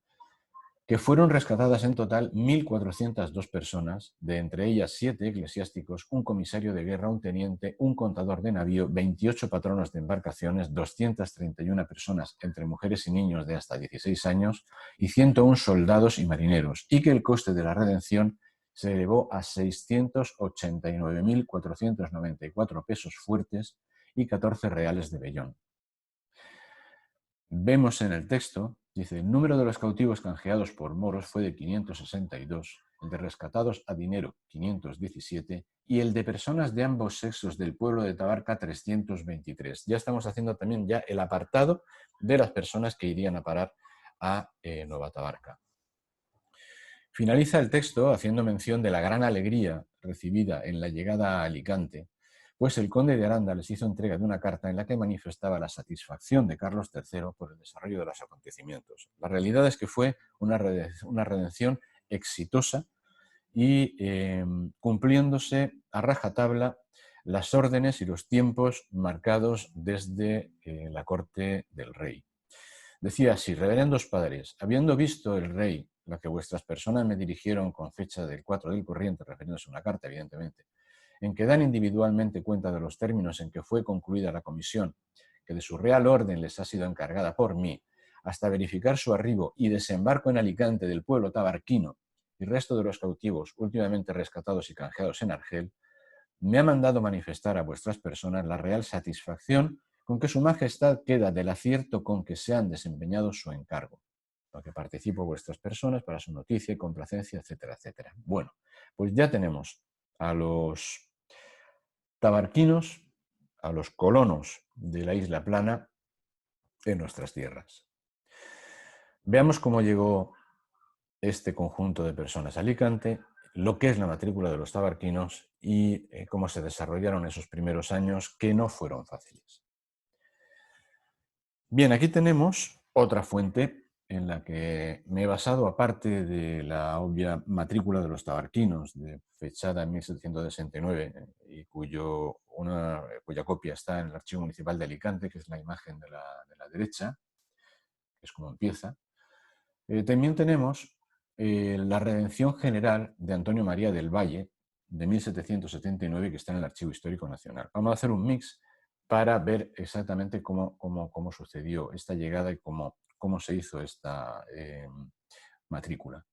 [SPEAKER 1] que fueron rescatadas en total 1.402 personas, de entre ellas 7 eclesiásticos, un comisario de guerra, un teniente, un contador de navío, 28 patronos de embarcaciones, 231 personas, entre mujeres y niños de hasta 16 años, y 101 soldados y marineros, y que el coste de la redención se elevó a 689.494 pesos fuertes y 14 reales de vellón. Vemos en el texto, dice, el número de los cautivos canjeados por moros fue de 562, el de rescatados a dinero 517 y el de personas de ambos sexos del pueblo de Tabarca 323. Ya estamos haciendo también ya el apartado de las personas que irían a parar a Nueva Tabarca. Finaliza el texto haciendo mención de la gran alegría recibida en la llegada a Alicante, pues el conde de Aranda les hizo entrega de una carta en la que manifestaba la satisfacción de Carlos III por el desarrollo de los acontecimientos. La realidad es que fue una redención exitosa y cumpliéndose a rajatabla las órdenes y los tiempos marcados desde la corte del rey. Decía así: reverendos padres, habiendo visto el rey la que vuestras personas me dirigieron con fecha del 4 del corriente, refiriéndose a una carta, evidentemente, en que dan individualmente cuenta de los términos en que fue concluida la comisión, que de su real orden les ha sido encargada por mí, hasta verificar su arribo y desembarco en Alicante del pueblo tabarquino y resto de los cautivos últimamente rescatados y canjeados en Argel, me ha mandado manifestar a vuestras personas la real satisfacción con que su majestad queda del acierto con que se han desempeñado su encargo, lo que participo vuestras personas para su noticia y complacencia, etcétera, etcétera. Bueno, pues ya tenemos a los tabarquinos, a los colonos de la Isla Plana en nuestras tierras. Veamos cómo llegó este conjunto de personas a Alicante, lo que es la matrícula de los tabarquinos y cómo se desarrollaron esos primeros años que no fueron fáciles. Bien, aquí tenemos otra fuente en la que me he basado, aparte de la obvia matrícula de los tabarquinos, fechada en 1769, y cuya copia está en el Archivo Municipal de Alicante, que es la imagen de la derecha, que es como empieza. También tenemos la Redención General de Antonio María del Valle, de 1779, que está en el Archivo Histórico Nacional. Vamos a hacer un mix para ver exactamente cómo sucedió esta llegada y cómo se hizo esta matrícula.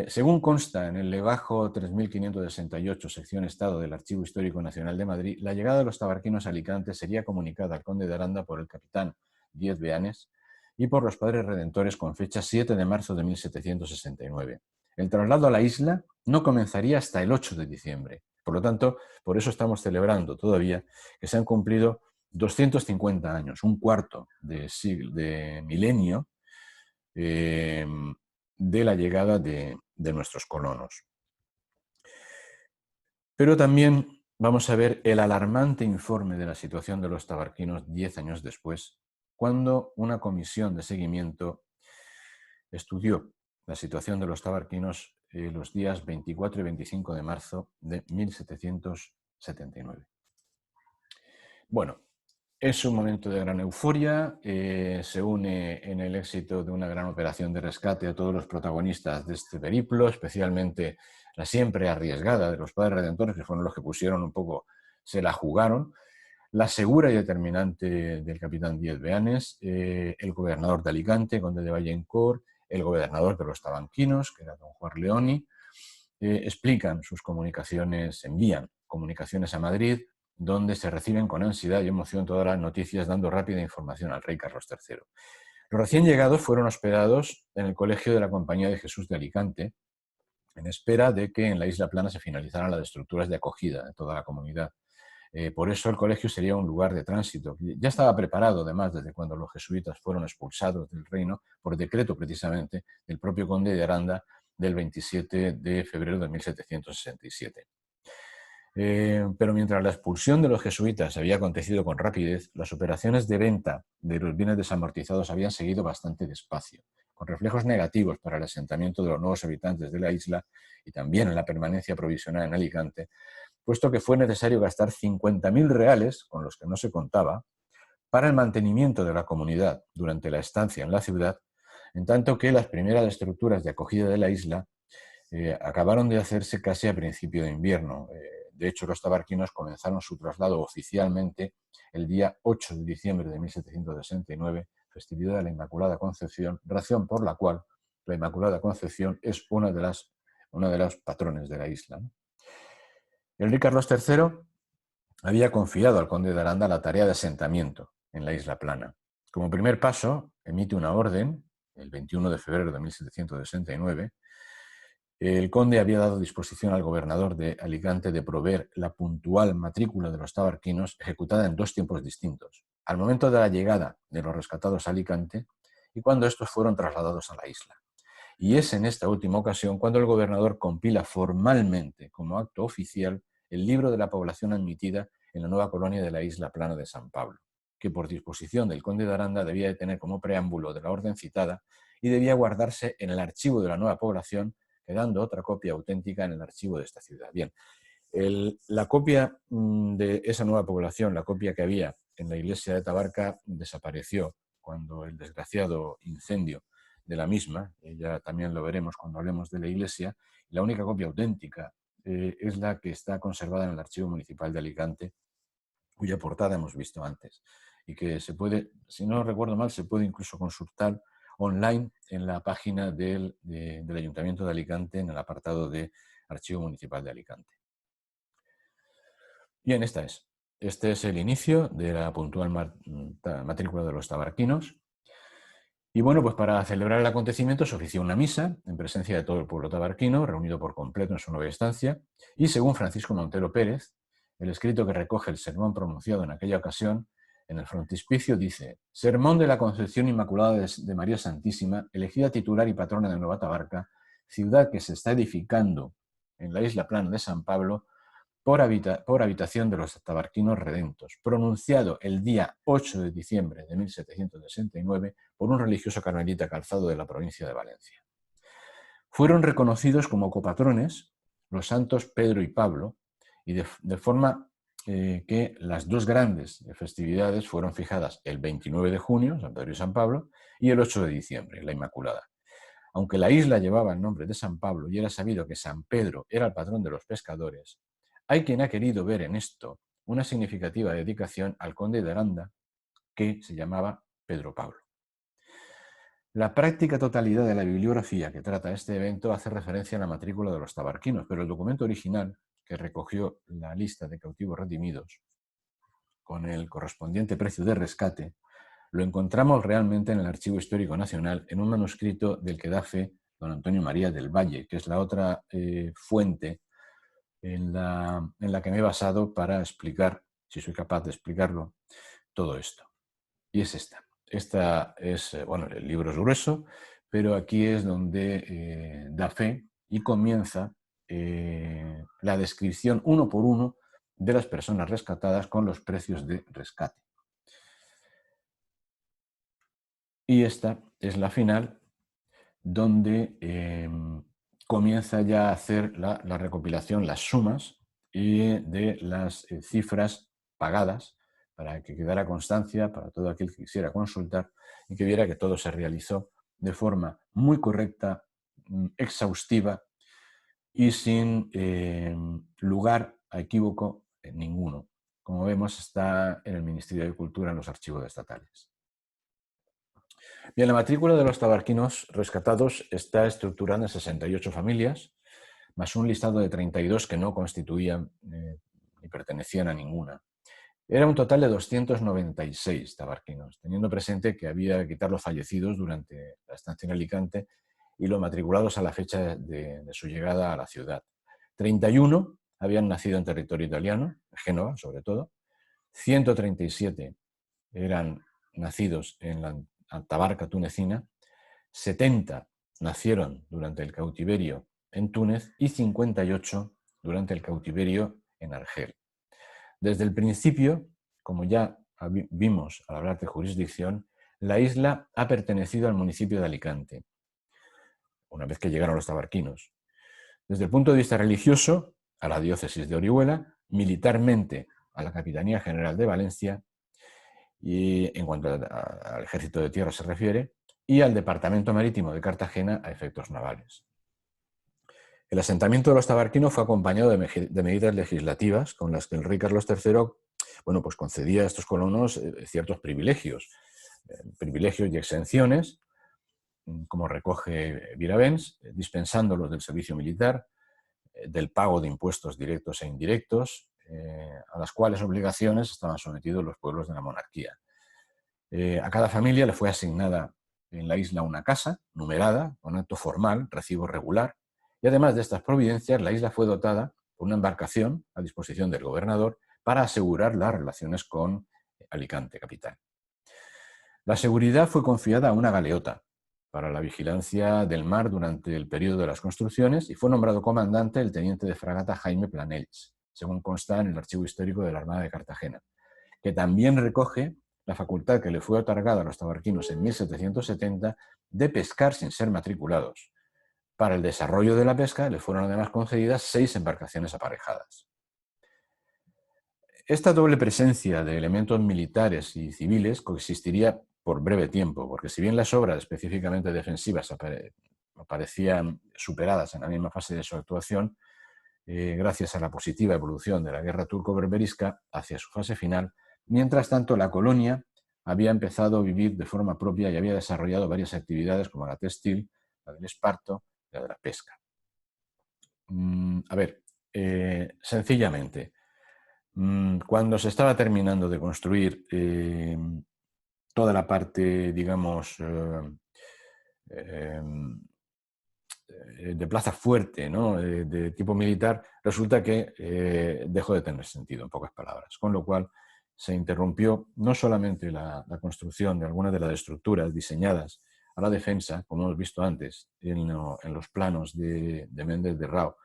[SPEAKER 1] Según consta en el legajo 3568, sección Estado del Archivo Histórico Nacional de Madrid, la llegada de los tabarquinos a Alicante sería comunicada al conde de Aranda por el capitán Díez Beanes y por los padres redentores con fecha 7 de marzo de 1769. El traslado a la isla no comenzaría hasta el 8 de diciembre. Por lo tanto, por eso estamos celebrando todavía que se han cumplido 250 años, un cuarto de milenio de la llegada de nuestros colonos. Pero también vamos a ver el alarmante informe de la situación de los tabarquinos 10 años después, cuando una comisión de seguimiento estudió la situación de los tabarquinos los días 24 y 25 de marzo de 1779. Bueno, es un momento de gran euforia, se une en el éxito de una gran operación de rescate a todos los protagonistas de este periplo, especialmente la siempre arriesgada de los padres redentores, que fueron los que pusieron un poco, se la jugaron, la segura y determinante del capitán Díez Beanes, el gobernador de Alicante, conde de Vallencourt, el gobernador de los tabarquinos, que era don Juan Leoni, explican sus comunicaciones, envían comunicaciones a Madrid, donde se reciben con ansiedad y emoción todas las noticias, dando rápida información al rey Carlos III. Los recién llegados fueron hospedados en el Colegio de la Compañía de Jesús de Alicante, en espera de que en la Isla Plana se finalizaran las estructuras de acogida de toda la comunidad. Por eso el colegio sería un lugar de tránsito. Ya estaba preparado, además, desde cuando los jesuitas fueron expulsados del reino, por decreto precisamente del propio conde de Aranda del 27 de febrero de 1767. Pero mientras la expulsión de los jesuitas había acontecido con rapidez, las operaciones de venta de los bienes desamortizados habían seguido bastante despacio, con reflejos negativos para el asentamiento de los nuevos habitantes de la isla y también en la permanencia provisional en Alicante, puesto que fue necesario gastar 50.000 reales, con los que no se contaba, para el mantenimiento de la comunidad durante la estancia en la ciudad, en tanto que las primeras estructuras de acogida de la isla acabaron de hacerse casi a principio de invierno. De hecho, los tabarquinos comenzaron su traslado oficialmente el día 8 de diciembre de 1769, festividad de la Inmaculada Concepción, razón por la cual la Inmaculada Concepción es una de las patrones de la isla, ¿no? El rey Carlos III había confiado al conde de Aranda la tarea de asentamiento en la isla Plana. Como primer paso, emite una orden, el 21 de febrero de 1769. El conde había dado disposición al gobernador de Alicante de proveer la puntual matrícula de los tabarquinos ejecutada en 2 tiempos distintos, al momento de la llegada de los rescatados a Alicante y cuando estos fueron trasladados a la isla. Y es en esta última ocasión cuando el gobernador compila formalmente, como acto oficial, el libro de la población admitida en la nueva colonia de la isla Plana de San Pablo, que por disposición del conde de Aranda debía de tener como preámbulo de la orden citada y debía guardarse en el archivo de la nueva población, quedando otra copia auténtica en el archivo de esta ciudad. Bien, la copia de esa nueva población, la copia que había en la iglesia de Tabarca, desapareció cuando el desgraciado incendio de la misma, ya también lo veremos cuando hablemos de la iglesia. La única copia auténtica es la que está conservada en el Archivo Municipal de Alicante, cuya portada hemos visto antes, y que se puede, si no recuerdo mal, se puede incluso consultar online en la página del Ayuntamiento de Alicante, en el apartado de Archivo Municipal de Alicante. Bien, este es el inicio de la puntual matrícula de los tabarquinos. Y bueno, pues para celebrar el acontecimiento se ofició una misa en presencia de todo el pueblo tabarquino, reunido por completo en su nueva estancia, y según Francisco Montero Pérez, el escrito que recoge el sermón pronunciado en aquella ocasión, en el frontispicio dice: Sermón de la Concepción Inmaculada de María Santísima, elegida titular y patrona de Nueva Tabarca, ciudad que se está edificando en la isla Plana de San Pablo, por habitación de los tabarquinos redentos, pronunciado el día 8 de diciembre de 1769 por un religioso carmelita calzado de la provincia de Valencia. Fueron reconocidos como copatrones los santos Pedro y Pablo, y de forma que las 2 grandes festividades fueron fijadas el 29 de junio, San Pedro y San Pablo, y el 8 de diciembre, la Inmaculada. Aunque la isla llevaba el nombre de San Pablo y era sabido que San Pedro era el patrón de los pescadores, hay quien ha querido ver en esto una significativa dedicación al conde de Aranda, que se llamaba Pedro Pablo. La práctica totalidad de la bibliografía que trata este evento hace referencia a la matrícula de los tabarquinos, pero el documento original, que recogió la lista de cautivos redimidos, con el correspondiente precio de rescate, lo encontramos realmente en el Archivo Histórico Nacional, en un manuscrito del que da fe don Antonio María del Valle, que es la otra fuente en la que me he basado para explicar, si soy capaz de explicarlo, todo esto. Y es esta. Esta es, bueno, el libro es grueso, pero aquí es donde da fe y comienza la descripción uno por uno de las personas rescatadas con los precios de rescate. Y esta es la final, donde comienza ya a hacer la recopilación, las sumas de las cifras pagadas, para que quedara constancia para todo aquel que quisiera consultar y que viera que todo se realizó de forma muy correcta, exhaustiva y sin lugar a equívoco ninguno. Como vemos, está en el Ministerio de Cultura, en los archivos estatales. Bien, la matrícula de los tabarquinos rescatados está estructurada en 68 familias, más un listado de 32 que no constituían ni pertenecían a ninguna. Era un total de 296 tabarquinos, teniendo presente que había que quitar los fallecidos durante la estancia en Alicante y los matriculados a la fecha de su llegada a la ciudad. 31 habían nacido en territorio italiano, Génova sobre todo, 137 eran nacidos en la Tabarca tunecina, 70 nacieron durante el cautiverio en Túnez y 58 durante el cautiverio en Argel. Desde el principio, como ya vimos al hablar de jurisdicción, la isla ha pertenecido al municipio de Alicante, una vez que llegaron los tabarquinos. Desde el punto de vista religioso, a la diócesis de Orihuela, militarmente a la Capitanía General de Valencia, y en cuanto al ejército de tierra se refiere, y al Departamento Marítimo de Cartagena a efectos navales. El asentamiento de los tabarquinos fue acompañado de medidas legislativas con las que el rey Carlos III pues concedía a estos colonos ciertos privilegios y exenciones, como recoge Viravens, dispensándolos del servicio militar, del pago de impuestos directos e indirectos, a las cuales obligaciones estaban sometidos los pueblos de la monarquía. A cada familia le fue asignada en la isla una casa numerada, con acto formal, recibo regular, y además de estas providencias, la isla fue dotada por una embarcación a disposición del gobernador para asegurar las relaciones con Alicante, capital. La seguridad fue confiada a una galeota para la vigilancia del mar durante el periodo de las construcciones y fue nombrado comandante el teniente de fragata Jaime Planells, según consta en el Archivo Histórico de la Armada de Cartagena, que también recoge la facultad que le fue otorgada a los tabarquinos en 1770 de pescar sin ser matriculados. Para el desarrollo de la pesca le fueron además concedidas 6 embarcaciones aparejadas. Esta doble presencia de elementos militares y civiles coexistiría por breve tiempo, porque si bien las obras específicamente defensivas aparecían superadas en la misma fase de su actuación, gracias a la positiva evolución de la guerra turco-berberisca hacia su fase final, mientras tanto la colonia había empezado a vivir de forma propia y había desarrollado varias actividades como la textil, la del esparto y la de la pesca. Sencillamente, cuando se estaba terminando de construir toda la parte, digamos, de plaza fuerte, ¿no? De tipo militar, resulta que dejó de tener sentido, en pocas palabras. Con lo cual se interrumpió no solamente la construcción de algunas de las estructuras diseñadas a la defensa, como hemos visto antes en los planos de Méndez de Rao,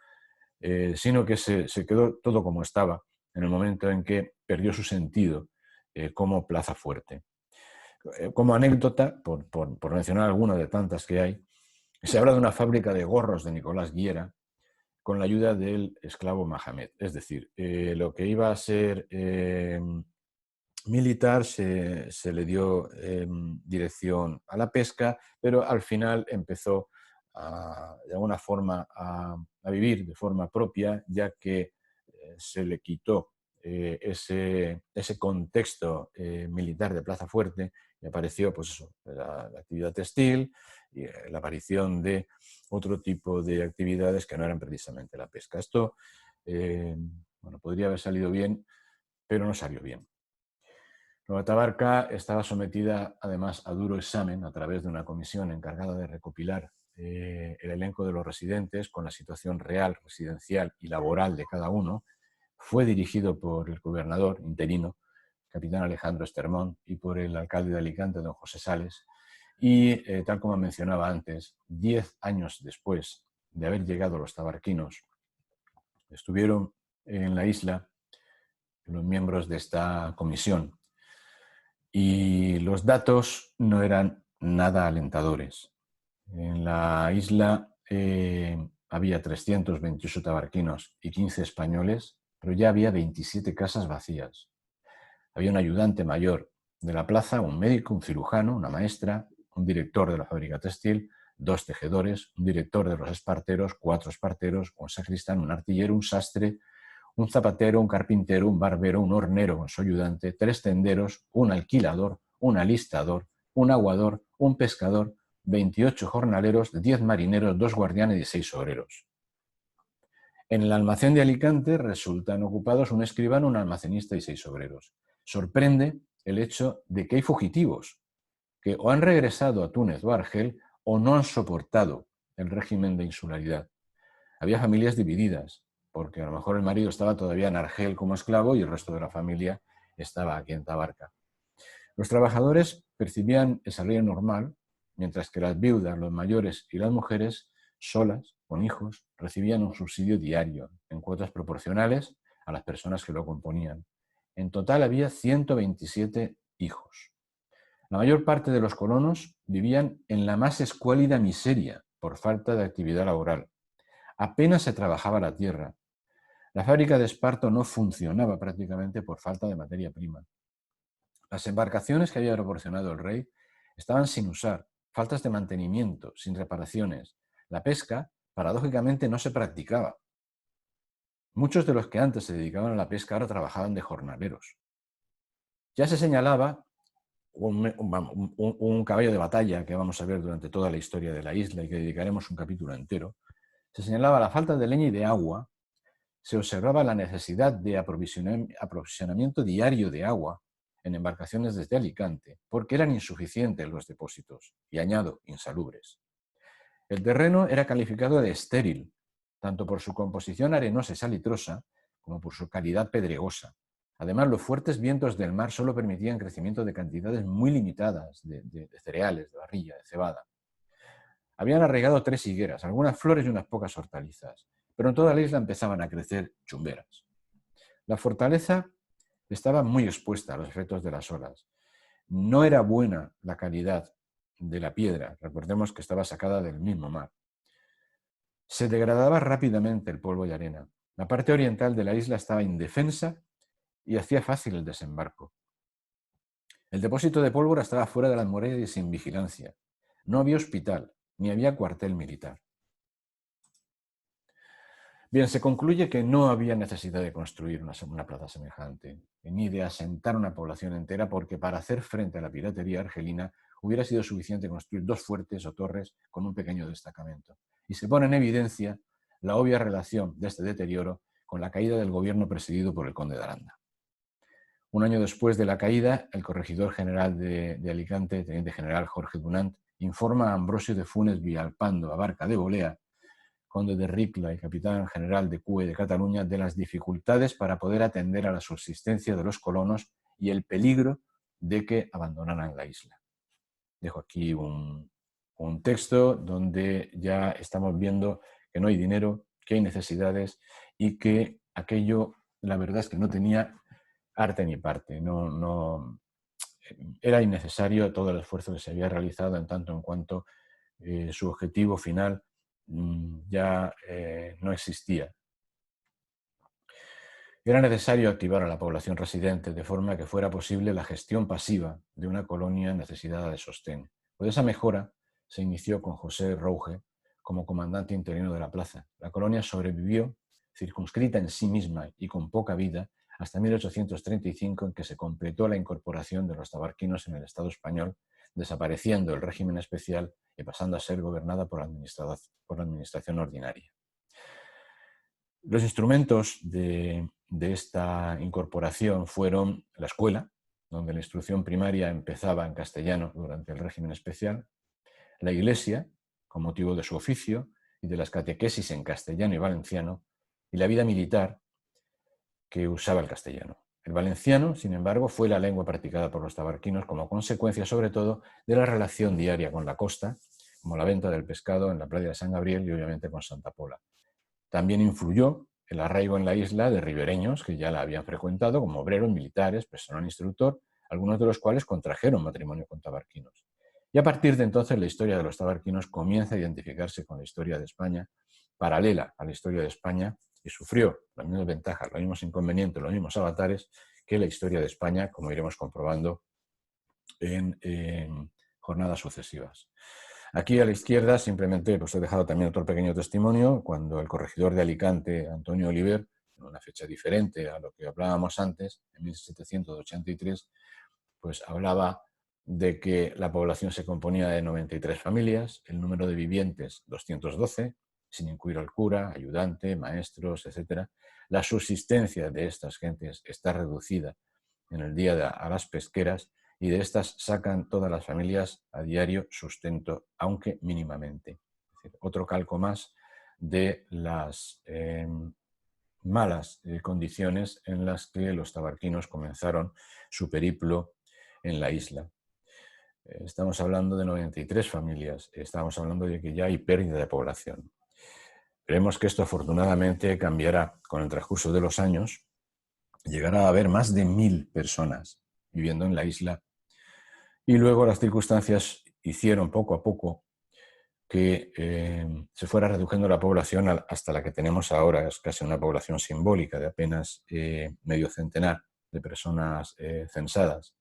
[SPEAKER 1] sino que se quedó todo como estaba en el momento en que perdió su sentido como plaza fuerte. Como anécdota, por mencionar alguna de tantas que hay, se habla de una fábrica de gorros de Nicolás Guiera con la ayuda del esclavo Mahamed. Es decir, lo que iba a ser militar se le dio dirección a la pesca, pero al final empezó de alguna forma a vivir de forma propia, ya que se le quitó ese contexto militar de plaza fuerte y apareció pues eso, la actividad textil y la aparición de otro tipo de actividades que no eran precisamente la pesca. Esto podría haber salido bien, pero no salió bien. Nueva Tabarca estaba sometida además a duro examen a través de una comisión encargada de recopilar el elenco de los residentes con la situación real, residencial y laboral de cada uno. Fue dirigido por el gobernador interino, capitán Alejandro Estermont, y por el alcalde de Alicante, don José Sales. Y tal como mencionaba antes, 10 años después de haber llegado los tabarquinos, estuvieron en la isla los miembros de esta comisión. Y los datos no eran nada alentadores. En la isla había 328 tabarquinos y 15 españoles, pero ya había 27 casas vacías. Había un ayudante mayor de la plaza, un médico, un cirujano, una maestra, un director de la fábrica textil, 2 tejedores, un director de los esparteros, 4 esparteros, un sacristán, un artillero, un sastre, un zapatero, un carpintero, un barbero, un hornero con su ayudante, 3 tenderos, un alquilador, un alistador, un aguador, un pescador, 28 jornaleros, 10 marineros, 2 guardianes y 6 obreros. En el almacén de Alicante resultan ocupados un escribano, un almacenista y 6 obreros. Sorprende el hecho de que hay fugitivos que o han regresado a Túnez o a Argel o no han soportado el régimen de insularidad. Había familias divididas, porque a lo mejor el marido estaba todavía en Argel como esclavo y el resto de la familia estaba aquí en Tabarca. Los trabajadores percibían el salario normal, mientras que las viudas, los mayores y las mujeres, solas, con hijos, recibían un subsidio diario, en cuotas proporcionales a las personas que lo componían. En total había 127 hijos. La mayor parte de los colonos vivían en la más escuálida miseria por falta de actividad laboral. Apenas se trabajaba la tierra. La fábrica de esparto no funcionaba prácticamente por falta de materia prima. Las embarcaciones que había proporcionado el rey estaban sin usar, faltas de mantenimiento, sin reparaciones. La pesca, paradójicamente, no se practicaba. Muchos de los que antes se dedicaban a la pesca ahora trabajaban de jornaleros. Ya se señalaba un caballo de batalla que vamos a ver durante toda la historia de la isla y que dedicaremos un capítulo entero. Se señalaba la falta de leña y de agua, se observaba la necesidad de aprovisionamiento diario de agua en embarcaciones desde Alicante, porque eran insuficientes los depósitos, y añado, insalubres. El terreno era calificado de estéril, tanto por su composición arenosa y salitrosa, como por su calidad pedregosa. Además, los fuertes vientos del mar solo permitían crecimiento de cantidades muy limitadas de cereales, de barrilla, de cebada. Habían arraigado 3 higueras, algunas flores y unas pocas hortalizas, pero en toda la isla empezaban a crecer chumberas. La fortaleza estaba muy expuesta a los efectos de las olas. No era buena la calidad de la piedra, recordemos que estaba sacada del mismo mar. Se degradaba rápidamente el polvo y arena. La parte oriental de la isla estaba indefensa y hacía fácil el desembarco. El depósito de pólvora estaba fuera de las murallas y sin vigilancia. No había hospital, ni había cuartel militar. Bien, se concluye que no había necesidad de construir una plaza semejante, ni de asentar una población entera, porque para hacer frente a la piratería argelina hubiera sido suficiente construir 2 fuertes o torres con un pequeño destacamento. Y se pone en evidencia la obvia relación de este deterioro con la caída del gobierno presidido por el conde de Aranda. Un año después de la caída, el corregidor general de Alicante, teniente general Jorge Dunant, informa a Ambrosio de Funes Villalpando, Abarca de Bolea, conde de Ricla y capitán general de CUE de Cataluña, de las dificultades para poder atender a la subsistencia de los colonos y el peligro de que abandonaran la isla. Dejo aquí un texto donde ya estamos viendo que no hay dinero, que hay necesidades y que aquello, la verdad es que no tenía arte ni parte. Era innecesario todo el esfuerzo que se había realizado en tanto en cuanto su objetivo final ya no existía. Era necesario activar a la población residente de forma que fuera posible la gestión pasiva de una colonia necesitada de sostén. Pues esa mejora se inició con José Rouge como comandante interino de la plaza. La colonia sobrevivió, circunscrita en sí misma y con poca vida, hasta 1835, en que se completó la incorporación de los tabarquinos en el Estado español, desapareciendo el régimen especial y pasando a ser gobernada por la administración ordinaria. Los instrumentos de esta incorporación fueron la escuela, donde la instrucción primaria empezaba en castellano durante el régimen especial, la iglesia, con motivo de su oficio y de las catequesis en castellano y valenciano, y la vida militar, que usaba el castellano. El valenciano, sin embargo, fue la lengua practicada por los tabarquinos como consecuencia, sobre todo, de la relación diaria con la costa, como la venta del pescado en la playa de San Gabriel y obviamente con Santa Pola. También influyó el arraigo en la isla de ribereños que ya la habían frecuentado como obreros, militares, personal instructor, algunos de los cuales contrajeron matrimonio con tabarquinos. Y a partir de entonces la historia de los tabarquinos comienza a identificarse con la historia de España, paralela a la historia de España, y sufrió las mismas ventajas, los mismos inconvenientes, los mismos avatares que la historia de España, como iremos comprobando en jornadas sucesivas. Aquí a la izquierda simplemente pues he dejado también otro pequeño testimonio cuando el corregidor de Alicante, Antonio Oliver, en una fecha diferente a lo que hablábamos antes, en 1783, pues hablaba de que la población se componía de 93 familias, el número de vivientes 212, sin incluir al cura, ayudante, maestros, etc. La subsistencia de estas gentes está reducida en el día a las pesqueras y de estas sacan todas las familias a diario sustento, aunque mínimamente. Es decir, otro calco más de las malas condiciones en las que los tabarquinos comenzaron su periplo en la isla. Estamos hablando de 93 familias, estamos hablando de que ya hay pérdida de población. Veremos que esto afortunadamente cambiará con el transcurso de los años. Llegará a haber más de 1000 personas viviendo en la isla y luego las circunstancias hicieron poco a poco que se fuera reduciendo la población hasta la que tenemos ahora. Es casi una población simbólica de apenas medio centenar de personas censadas.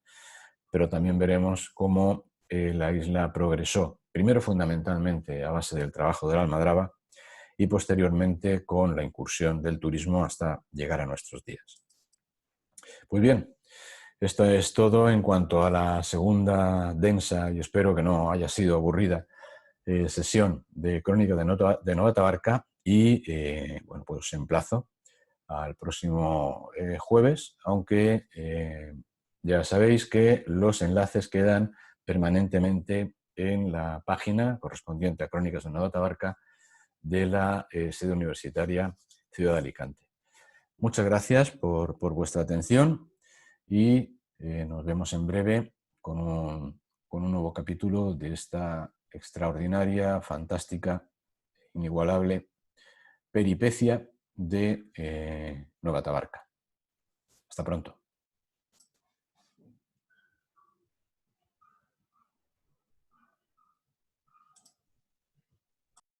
[SPEAKER 1] Pero también veremos cómo la isla progresó primero fundamentalmente a base del trabajo de la almadraba y posteriormente con la incursión del turismo hasta llegar a nuestros días. Pues bien, esto es todo en cuanto a la segunda densa, y espero que no haya sido aburrida, sesión de Crónica de Nova Tabarca, y bueno, pues os emplazo al próximo jueves, aunque ya sabéis que los enlaces quedan permanentemente en la página correspondiente a Crónicas de Nova Tabarca de la sede universitaria Ciudad de Alicante. Muchas gracias por vuestra atención y nos vemos en breve con un nuevo capítulo de esta extraordinaria, fantástica, inigualable peripecia de Nova Tabarca. Hasta pronto.